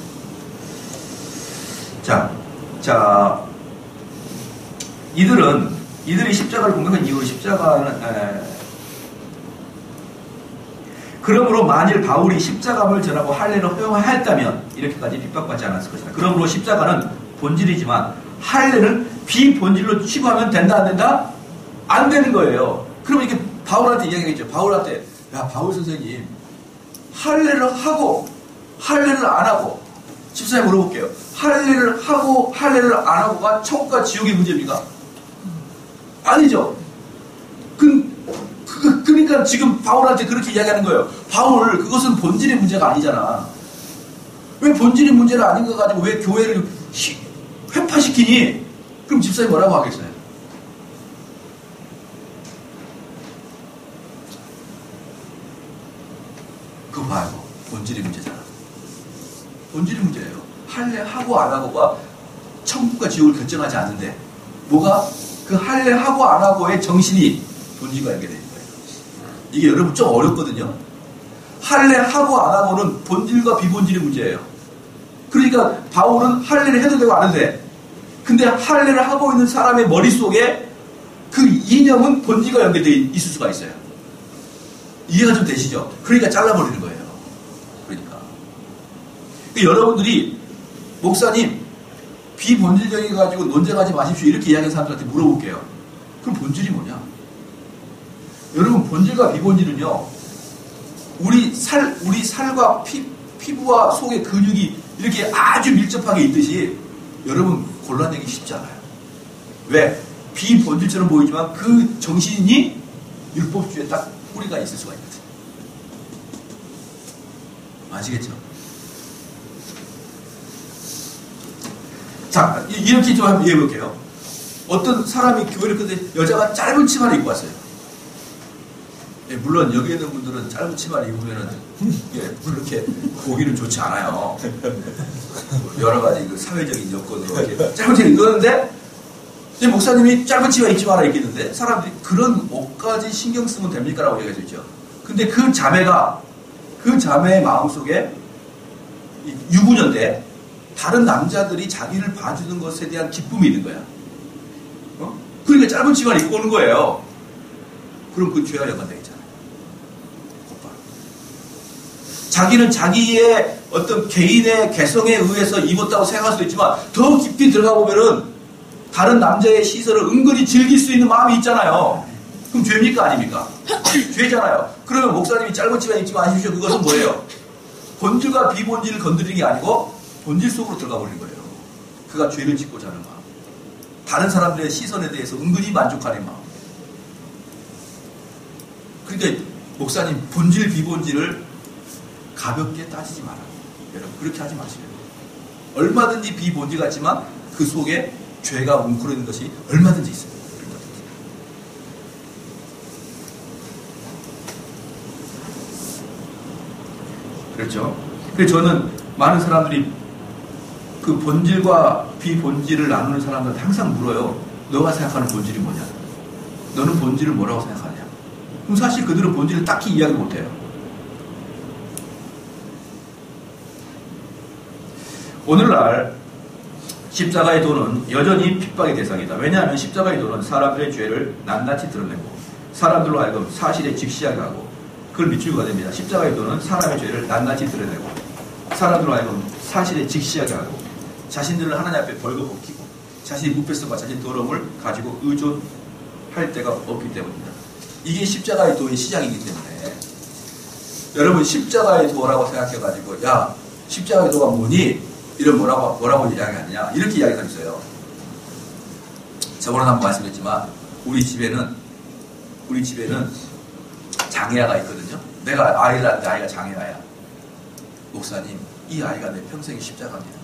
자, 이들이 십자가를 공격한 이유로 십자가는, 그러므로 만일 바울이 십자가를 전하고 할례를 허용하였다면 이렇게까지 핍박받지 않았을 것이다. 그러므로 십자가는 본질이지만 할례는 비본질로 치부하면 된다, 안 된다? 안 되는 거예요. 그러면 이렇게 바울한테 이야기하겠죠. 바울한테, 야, 바울 선생님, 할례를 하고 할례를 안 하고, 집사님 물어볼게요. 할례를 하고 할례를 안 하고가 천국과 지옥의 문제입니까? 아니죠. 그러니까 지금 바울한테 그렇게 이야기하는 거예요. 바울, 그것은 본질의 문제가 아니잖아. 왜 본질의 문제가 아닌 거 가지고 왜 교회를 회파시키니? 그럼 집사님 뭐라고 하겠어요? 그거 봐요. 본질의 문제잖아. 본질의 문제예요. 할례하고 안 하고가 천국과 지옥을 결정하지 않는데 뭐가? 그 할례하고 안 하고의 정신이 본질과 연결되는 거예요. 이게 여러분 좀 어렵거든요. 할례하고 안 하고는 본질과 비본질의 문제예요. 그러니까 바울은 할례를 해도 되고 안 해도 돼. 근데 할례를 하고 있는 사람의 머릿속에 그 이념은 본질과 연결되어 있을 수가 있어요. 이해가 좀 되시죠? 그러니까 잘라버리는 거예요. 그러니까 여러분들이 목사님 비본질적이 가지고 논쟁하지 마십시오 이렇게 이야기하는 사람들한테 물어볼게요. 그럼 본질이 뭐냐? 여러분 본질과 비본질은요, 우리 살과 피부와 속의 근육이 이렇게 아주 밀접하게 있듯이 여러분 골라내기 쉽지 않아요. 왜? 비본질처럼 보이지만 그 정신이 율법주의에 딱 뿌리가 있을 수가 있거든. 아시겠죠? 자, 이렇게 좀 한번 이해해 볼게요. 어떤 사람이 교회를 근데 여자가 짧은 치마를 입고 왔어요. 예, 물론 여기 있는 분들은 짧은 치마를 입으면은 예, 물론 이렇게 보기는 좋지 않아요. 여러 가지 그 사회적인 여건으로 이렇게 짧은 치마 입었는데 목사님이 짧은 치마 입지 마라 얘기했는데 사람들이 그런 옷까지 신경 쓰면 됩니까? 라고 얘기할 수 있죠. 근데 그 자매의 마음속에 유부녀인데 다른 남자들이 자기를 봐주는 것에 대한 기쁨이 있는 거야. 그러니까 짧은 치마를 입고 오는 거예요. 그럼 그 죄와 연관되겠잖아요. 곧바로. 자기는 자기의 어떤 개인의 개성에 의해서 입었다고 생각할 수도 있지만 더 깊이 들어가 보면은 다른 남자의 시선을 은근히 즐길 수 있는 마음이 있잖아요. 그럼 죄입니까? 아닙니까? 죄잖아요. 그러면 목사님이 짧은 치마 입지 마십시오. 그것은 뭐예요? 본질과 비본질을 건드리는 게 아니고 본질 속으로 들어가 버리는 거예요. 그가 죄를 짓고자 하는 마음. 다른 사람들의 시선에 대해서 은근히 만족하는 마음. 그러니까 목사님 본질 비본질을 가볍게 따지지 마라. 여러분 그렇게 하지 마시고요. 얼마든지 비본질 같지만 그 속에 죄가 웅크리는 것이 얼마든지 있습니다. 그렇죠? 그래서 저는 많은 사람들이 그 본질과 비본질을 나누는 사람들한테 항상 물어요. 너가 생각하는 본질이 뭐냐? 너는 본질을 뭐라고 생각하냐? 그럼 사실 그들은 본질을 딱히 이야기 못해요. 오늘날 십자가의 도는 여전히 핍박의 대상이다. 왜냐하면 십자가의 도는 사람들의 죄를 낱낱이 드러내고 사람들로 하여금 사실에 직시하게 하고 그걸 밑줄가 됩니다. 십자가의 도는 사람의 죄를 낱낱이 드러내고 사람들로 하여금 사실에 직시하게 하고 자신들을 하나님 앞에 벌거벗기고 자신의 무패성과 자신의 더러움을 가지고 의존할 데가 없기 때문입니다. 이게 십자가의 도의 시작이기 때문에 여러분 십자가의 도라고 생각해가지고 야 십자가의 도가 뭐니? 이런 뭐라고 이야기하느냐 이렇게 이야기가 있어요. 저번에 한번 말씀드렸지만 우리 집에는 장애아가 있거든요. 내가 아이를 낳는데 아이가 장애아야. 목사님 이 아이가 내 평생의 십자가입니다.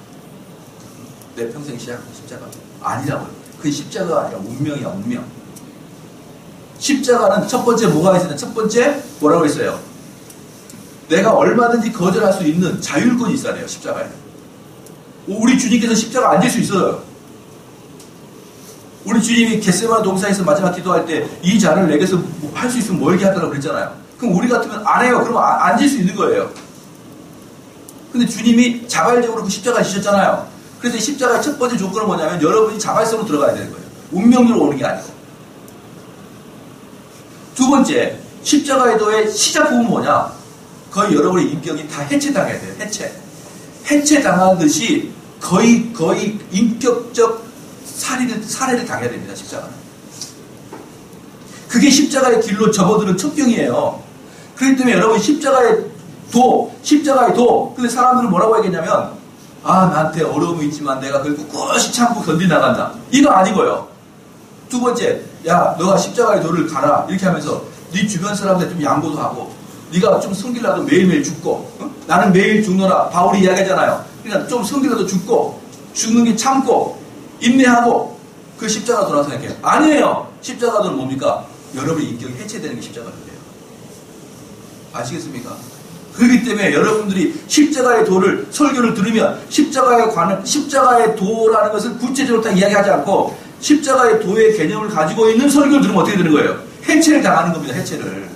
내 평생의 십자가 아니라고요. 그 십자가가 아니라 운명이야 운명. 십자가는 첫 번째 뭐가 있어요? 첫 번째 뭐라고 했어요? 내가 얼마든지 거절할 수 있는 자율권이 있어야 돼요. 십자가에는. 우리 주님께서 십자가 안 질 수 있어요. 우리 주님이 겟세마네 동산에서 마지막 기도할 때 이 잔을 내게서 할 수 있으면 멀게 하더라고 그랬잖아요. 그럼 우리 같으면 안 해요. 그러면 안 질 수 있는 거예요. 근데 주님이 자발적으로 그 십자가 지셨잖아요. 그래서 이 십자가의 첫 번째 조건은 뭐냐면 여러분이 자발성으로 들어가야 되는 거예요. 운명으로 오는 게 아니고. 두 번째, 십자가의 도의 시작 부분은 뭐냐? 거의 여러분의 인격이 다 해체당해야 돼요. 해체당한 듯이 거의 인격적 살해를 당해야 됩니다. 십자가는. 그게 십자가의 길로 접어드는 첩경이에요. 그렇기 때문에 여러분 십자가의 도. 근데 사람들은 뭐라고 하겠냐면 나한테 어려움이 있지만 내가 그걸 꿋꿋이 참고 견디나간다. 이거 아니고요. 두 번째, 야 너가 십자가의 도를 가라. 이렇게 하면서 네 주변 사람한테 좀 양보도 하고 네가 좀 성질나도 매일매일 죽고 나는 매일 죽노라. 바울이 이야기하잖아요. 그러니까 좀 성질나도 죽고 죽는 게 참고 인내하고 그 십자가 도라고 생각해요. 아니에요. 십자가 도는 뭡니까? 여러분의 인격이 해체되는 게 십자가 도예요. 아시겠습니까? 그렇기 때문에 여러분들이 십자가의 도를 설교를 들으면 십자가의 도라는 것을 구체적으로 다 이야기하지 않고 십자가의 도의 개념을 가지고 있는 설교를 들으면 어떻게 되는 거예요? 해체를 당하는 겁니다. 해체를.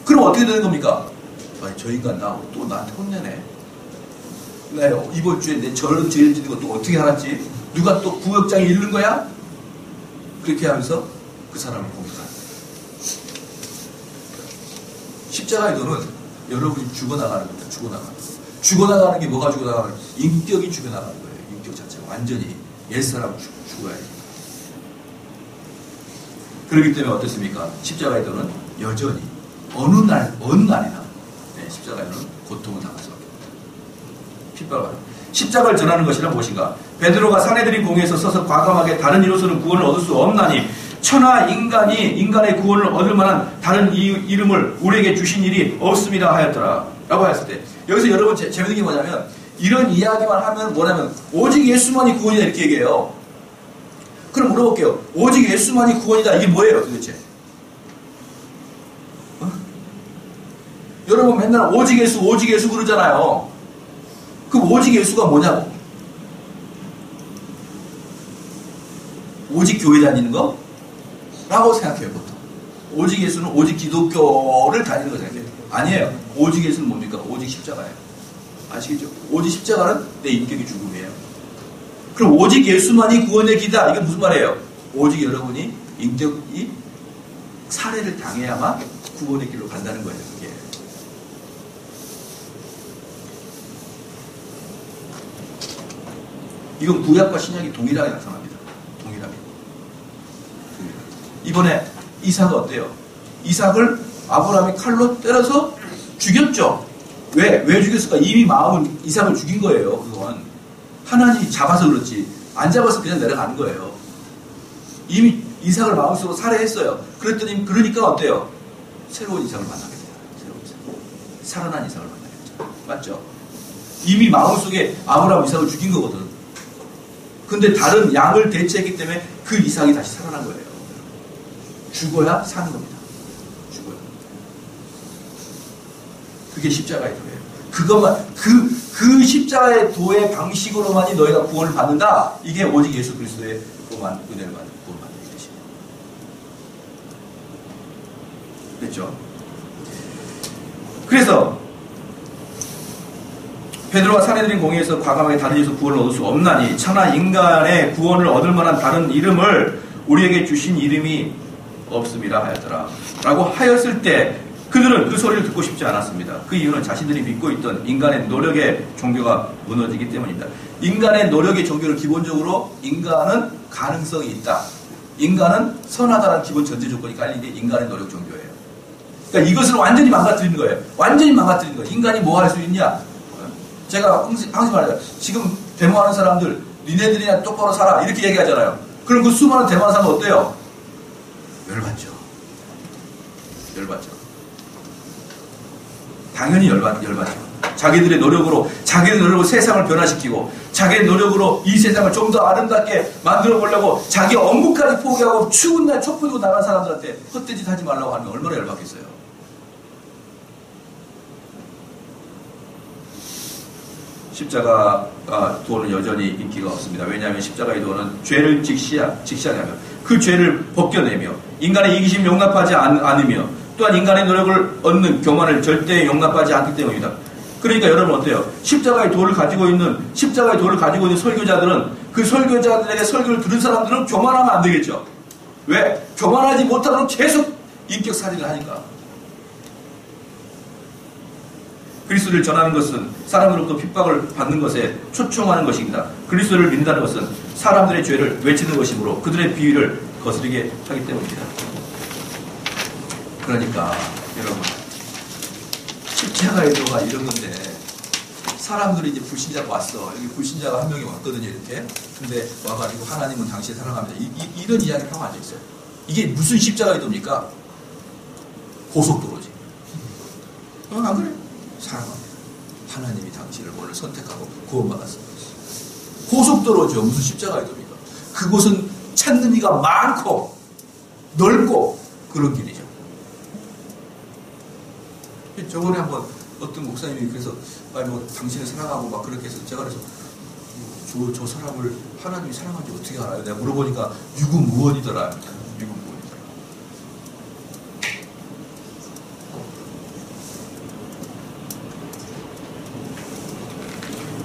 그럼 어떻게 되는 겁니까? 저 인간 또 나한테 혼내네. 나 이번 주에 내 저런 죄를 짓는 것도 어떻게 알았지? 누가 또 구역장에 이르는 거야? 그렇게 하면서 그 사람을 공격하는 거예요. 십자가의 도는 여러분이 죽어나가는 겁니다. 죽어나가는 게 뭐가 죽어나가는 거예요? 인격이 죽어나가는 거예요. 인격 자체가 완전히 옛사람 죽어야 돼요. 그렇기 때문에 어떻습니까? 십자가의 도는 여전히 어느 날이나 십자가에는 고통을 당할 수밖에 없다. 핍박을 받아. 십자가를 전하는 것이란 무엇인가? 베드로가 사내들인 공회에서 서서 과감하게 다른 이로서는 구원을 얻을 수 없나니 천하 인간이 인간의 구원을 얻을 만한 다른 이름을 우리에게 주신 일이 없습니다 하였더라. 라고 했을 때 여기서 여러분 재밌는 게 뭐냐면 이런 이야기만 하면 뭐냐면 오직 예수만이 구원이다 이렇게 얘기해요. 그럼 물어볼게요. 오직 예수만이 구원이다 이게 뭐예요 도대체? 여러분 맨날 오직 예수 그러잖아요. 그럼 오직 예수가 뭐냐고? 오직 교회 다니는 거? 라고 생각해요 보통. 오직 예수는 오직 기독교를 다니는 거 생각해요. 아니에요. 오직 예수는 뭡니까? 오직 십자가예요. 아시겠죠? 오직 십자가는 내 인격의 죽음이에요. 그럼 오직 예수만이 구원의 길이다. 이게 무슨 말이에요? 오직 여러분이 인격이 살해를 당해야만 구원의 길로 간다는 거예요. 그게. 이건 구약과 신약이 동일하게 나타납니다. 동일하게. 이번에 이삭은 어때요? 이삭을 아브라함이 칼로 때려서 죽였죠. 왜 죽였을까? 이미 마음은 이삭을 죽인 거예요. 그동안. 하나님이 잡아서 그렇지. 안 잡아서 그냥 내려가는 거예요. 이미 이삭을 마음속으로 살해했어요. 그랬더니, 그러니까 어때요? 새로운 이삭을 만나게 돼요. 새로운 이삭. 살아난 이삭을 만나게 되죠. 맞죠? 이미 마음속에 아브라함 이삭을 죽인 거거든. 근데 다른 양을 대체했기 때문에 그 이삭이 다시 살아난 거예요. 죽어야 사는 겁니다. 죽어야. 그게 십자가의 도예요. 그것만, 그 십자가의 도의 방식으로만이 너희가 구원을 받는다. 이게 오직 예수 그리스도의 도만 은혜를 받는 구원받는 뜻이에요. 그렇죠? 그래서 베드로가 사내들인 공의에서 과감하게 다른 예수 구원을 얻을 수 없나니 천하 인간의 구원을 얻을 만한 다른 이름을 우리에게 주신 이름이 없음이라 하였더라. 라고 하였을 때 그들은 그 소리를 듣고 싶지 않았습니다. 그 이유는 자신들이 믿고 있던 인간의 노력의 종교가 무너지기 때문입니다. 인간의 노력의 종교를 기본적으로 인간은 가능성이 있다. 인간은 선하다는 기본 전제 조건이 깔린 게 인간의 노력 종교예요. 그러니까 이것을 완전히 망가뜨리는 거예요. 완전히 망가뜨리는 거예요. 인간이 뭐 할 수 있냐? 제가 항상 말해요. 지금 데모하는 사람들 니네들이나 똑바로 살아 이렇게 얘기하잖아요. 그럼 그 수많은 데모하는 사람은 어때요? 열받죠. 당연히 열받죠. 자기들의 노력으로 세상을 변화시키고 자기의 노력으로 이 세상을 좀 더 아름답게 만들어 보려고 자기 업무까지 포기하고 추운 날 촛불 들고 나간 사람들한테 헛되짓 하지 말라고 하면 얼마나 열받겠어요. 십자가 도는 여전히 인기가 없습니다. 왜냐하면 십자가의 도는 죄를 직시하냐면 그 죄를 벗겨내며 인간의 이기심 용납하지 않으며 또한 인간의 노력을 얻는 교만을 절대 용납하지 않기 때문입니다. 그러니까 여러분 어때요? 십자가의 도를 가지고 있는 설교자들은 그 설교자들에게 설교를 들은 사람들은 교만하면 안 되겠죠. 왜? 교만하지 못하도록 계속 인격 살인을 하니까. 그리스도를 전하는 것은 사람으로부터 핍박을 받는 것에 초청하는 것입니다. 그리스도를 믿는다는 것은 사람들의 죄를 외치는 것이므로 그들의 비위를 거스르게 하기 때문입니다. 그러니까 여러분 십자가의 도가 이런 건데 사람들이 이제 불신자가 왔어. 여기 불신자가 한 명이 왔거든요. 이렇게. 근데 와가지고 하나님은 당신을 사랑합니다. 이런 이야기를 하고 앉아있어요. 이게 무슨 십자가의 도입니까? 고속도로지. 안 그래? 사랑합니다. 하나님이 당신을 오늘 선택하고 구원받았습니다. 고속도로죠. 무슨 십자가의 도입니까? 그곳은 찾는 이가 많고 넓고 그런 길이죠. 저번에 한번 어떤 목사님이 그래서 뭐 당신을 사랑하고 막 그렇게 해서 제가 그래서 저 사람을 하나님이 사랑하는지 어떻게 알아요? 내가 물어보니까 유구무원이더라. 유구무원이더라.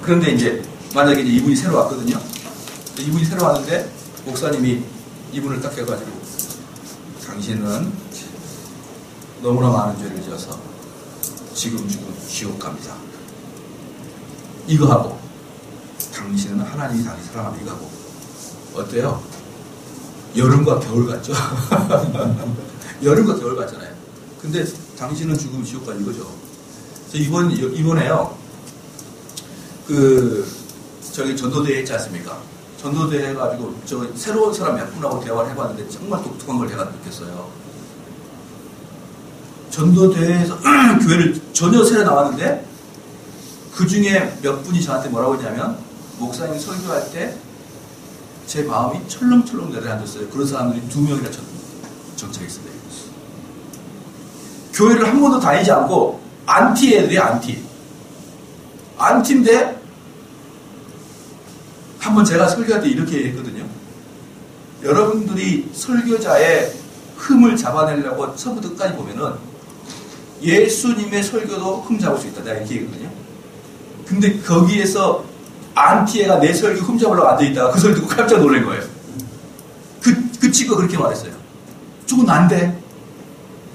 그런데 이제 만약에 이제 이분이 새로 왔거든요. 이분이 새로 왔는데 목사님이 이분을 딱 해가지고 당신은 너무나 많은 죄를 지어서 지금 지옥 갑니다. 이거 하고 당신은 하나님이 당신 사랑하면 이거 하고 어때요? 여름과 겨울 같죠? 여름과 겨울 같잖아요. 근데 당신은 지금 지옥 가 이거죠. 이번에요. 저기 전도대회 했지 않습니까? 전도대회 해가지고 새로운 사람 몇 분하고 대화를 해봤는데 정말 독특한 걸 제가 느꼈어요. 전도대회에서 교회를 전혀 새로 나왔는데 그 중에 몇 분이 저한테 뭐라고 했냐면 목사님 설교할 때 제 마음이 철렁철렁 내려앉았어요. 그런 사람들이 2명이나 정착했어요. 교회를 한 번도 다니지 않고 안티 애들이 안티인데 한번 제가 설교할 때 이렇게 했거든요. 여러분들이 설교자의 흠을 잡아내려고 처음부터 끝까지 보면은 예수님의 설교도 흠 잡을 수 있다. 내가 이렇게 얘기했거든요. 근데 거기에서 안티애가 내 설교 흠 잡으려고 앉아있다가 그 소리 듣고 깜짝 놀란 거예요. 그 친구가 그렇게 말했어요. 저건 난데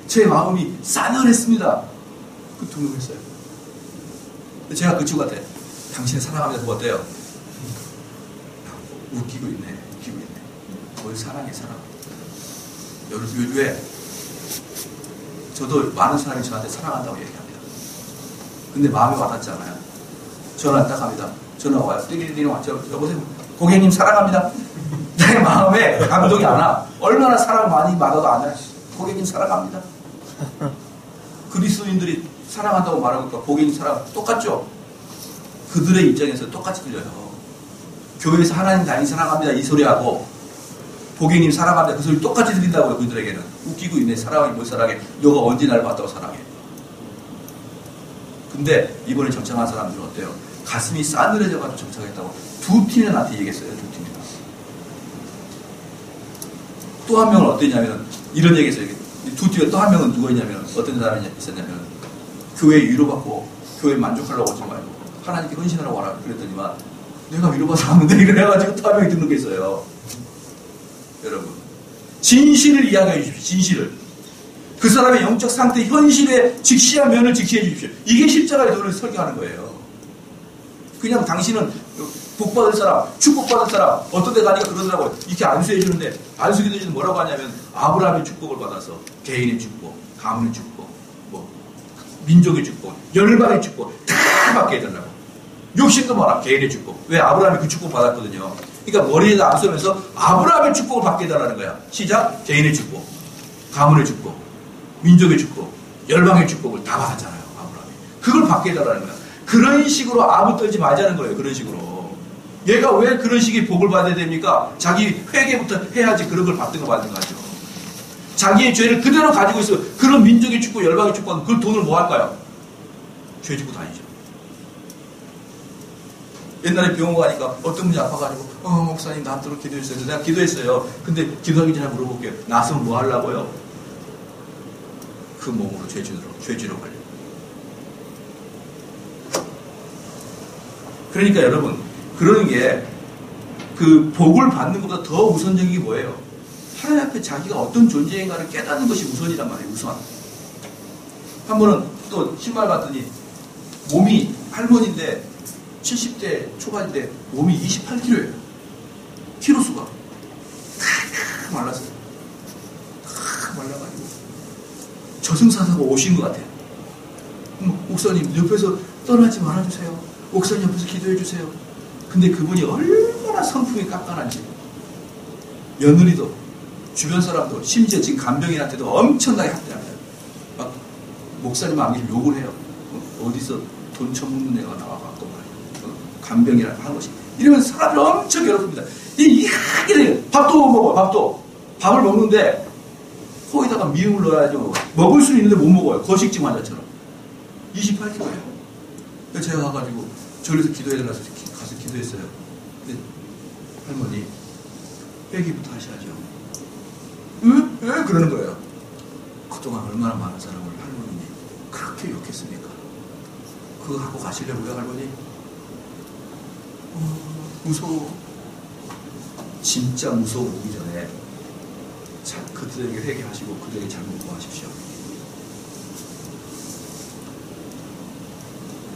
제 마음이 싸늘했습니다. 그 등록했어요. 제가 그 친구한테 당신의 사랑합니다. 그거 어때요? 웃기고 있네. 뭘 사랑해. 여러분 왜? 저도 많은 사람이 저한테 사랑한다고 얘기합니다. 근데 마음에 와닿지 않아요. 전화 딱 합니다. 전화 와요. 띠리리리 왔죠. 여보세요. 고객님 사랑합니다. 내 마음에 감동이 안 와. 얼마나 사랑 많이 받아도 안 와. 고객님 사랑합니다. 그리스도인들이 사랑한다고 말하니까 고객님 사랑 똑같죠? 그들의 입장에서 똑같이 들려요. 교회에서 하나님 당연히 사랑합니다 이 소리하고 고객님 사랑합니다 그 소리 똑같이 들린다고요. 그들에게는 웃기고 있네. 사랑하기 뭘 사랑해. 너가 언제 나를 봤다고 사랑해. 근데 이번에 정착한 사람들은 어때요? 가슴이 싸늘해져가지고 정착했다고 2팀이나 나한테 얘기했어요. 2팀이나. 또 한 명은 어땠냐면 이런 얘기했어요. 2팀에 또 한 명은 누구였냐면 어떤 사람이 있었냐면 교회 위로받고 교회 만족하려고 오지 말고 하나님께 헌신하라고 하라 그랬더니만 내가 위로받아 왔는데 이래가지고 또 한 명이 듣는 게 있어요. 여러분 진실을 이야기해 주십시오. 진실을. 그 사람의 영적 상태 현실의 직시한 면을 직시해 주십시오. 이게 십자가의 도를 설교하는 거예요. 그냥 당신은 복받을 사람, 축복받을 사람 어떤 데 가니까 그러더라고요. 이렇게 안수해 주는데 안수기도 해주는 뭐라고 하냐면 아브라함의 축복을 받아서 개인의 축복, 가문의 축복, 뭐 민족의 축복, 열방의 축복 다 받게 해달라고. 욕심도 많아. 개인의 축복. 왜? 아브라함이 그 축복 받았거든요. 그러니까 머리에다 안수하면서 아브라함의 축복을 받게 해달라는 거야. 시작. 개인의 축복, 가문의 축복, 민족의 축복, 열방의 축복을 다 받았잖아요. 아브라함이. 그걸 받게 해달라는 거야. 그런 식으로 아부 떨지 말자는 거예요. 그런 식으로. 얘가 왜 그런 식의 복을 받아야 됩니까? 자기 회개부터 해야지 그런 걸 받든 거 받든 거 하죠. 자기의 죄를 그대로 가지고 있어. 그런 민족의 축복, 열방의 축복은 그 돈을 뭐 할까요? 죄 짓고 다니죠. 옛날에 병원 가니까 어떤 분이 아파가지고 목사님 나한테로 기도했어요. 내가 기도했어요. 근데 기도하기 전에 물어볼게요. 나서면 뭐 하려고요? 그 몸으로 죄 지러 가려고. 그러니까 여러분 그러는 게 그 복을 받는 것보다 더 우선적인 게 뭐예요? 하나님 앞에 자기가 어떤 존재인가를 깨닫는 것이 우선이란 말이에요. 우선. 한 번은 또 신발 봤더니 몸이 할머니인데 70대 초반인데 몸이 28kg예요. 키로수가 말랐어요. 말라가지고 저승사자가 오신 것 같아요. 목사님 옆에서 떠나지 말아주세요. 목사님 옆에서 기도해 주세요. 근데 그분이 얼마나 성품이 깐깐한지 며느리도 주변 사람도 심지어 지금 간병인한테도 엄청나게 학대합니다. 막 목사님 안기를 욕을 해요. 어디서 돈 처먹는 애가 나와갖고 말이에요. 간병이라고 하는 것이 이러면 사람을 엄청 괴롭힙니다. 이게 밥도 못 먹어요. 밥을 먹는데 코에다가 미음을 넣어야죠. 먹을 수는 있는데 못 먹어요. 거식증 환자처럼. 28kg예요. 제가 가가지고 절에서 기도해달라서 가서 기도했어요. 근데 할머니 회개부터 하셔야죠. 왜? 그러는 거예요. 그동안 얼마나 많은 사람을 할머니 그렇게 욕했습니까? 그거 갖고 가시려고요, 할머니? 무서워. 진짜 무서워 오기 전에 그들에게 회개하시고 그들에게 잘못 구하십시오.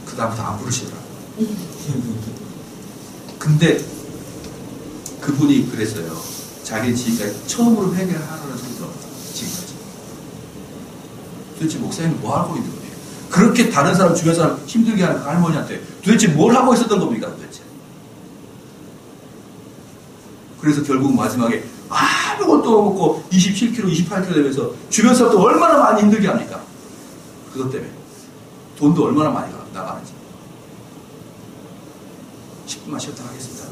그 다음부터 안 부르시더라고요. 근데 그분이 그랬어요. 자기는 지금까지 처음으로 회개를 하라는 소리도 지금까지. 도대체 목사님은 뭐 하고 있는 거예요? 그렇게 다른 사람, 주변 사람 힘들게 하는 그 할머니한테 도대체 뭘 하고 있었던 겁니까, 도대체? 그래서 결국 마지막에 아무것도 못 먹고 27kg, 28kg 되면서 주변 사람도 얼마나 많이 힘들게 합니까? 그것 때문에. 돈도 얼마나 많이 나가는지. 10분만 쉬었다 하겠습니다.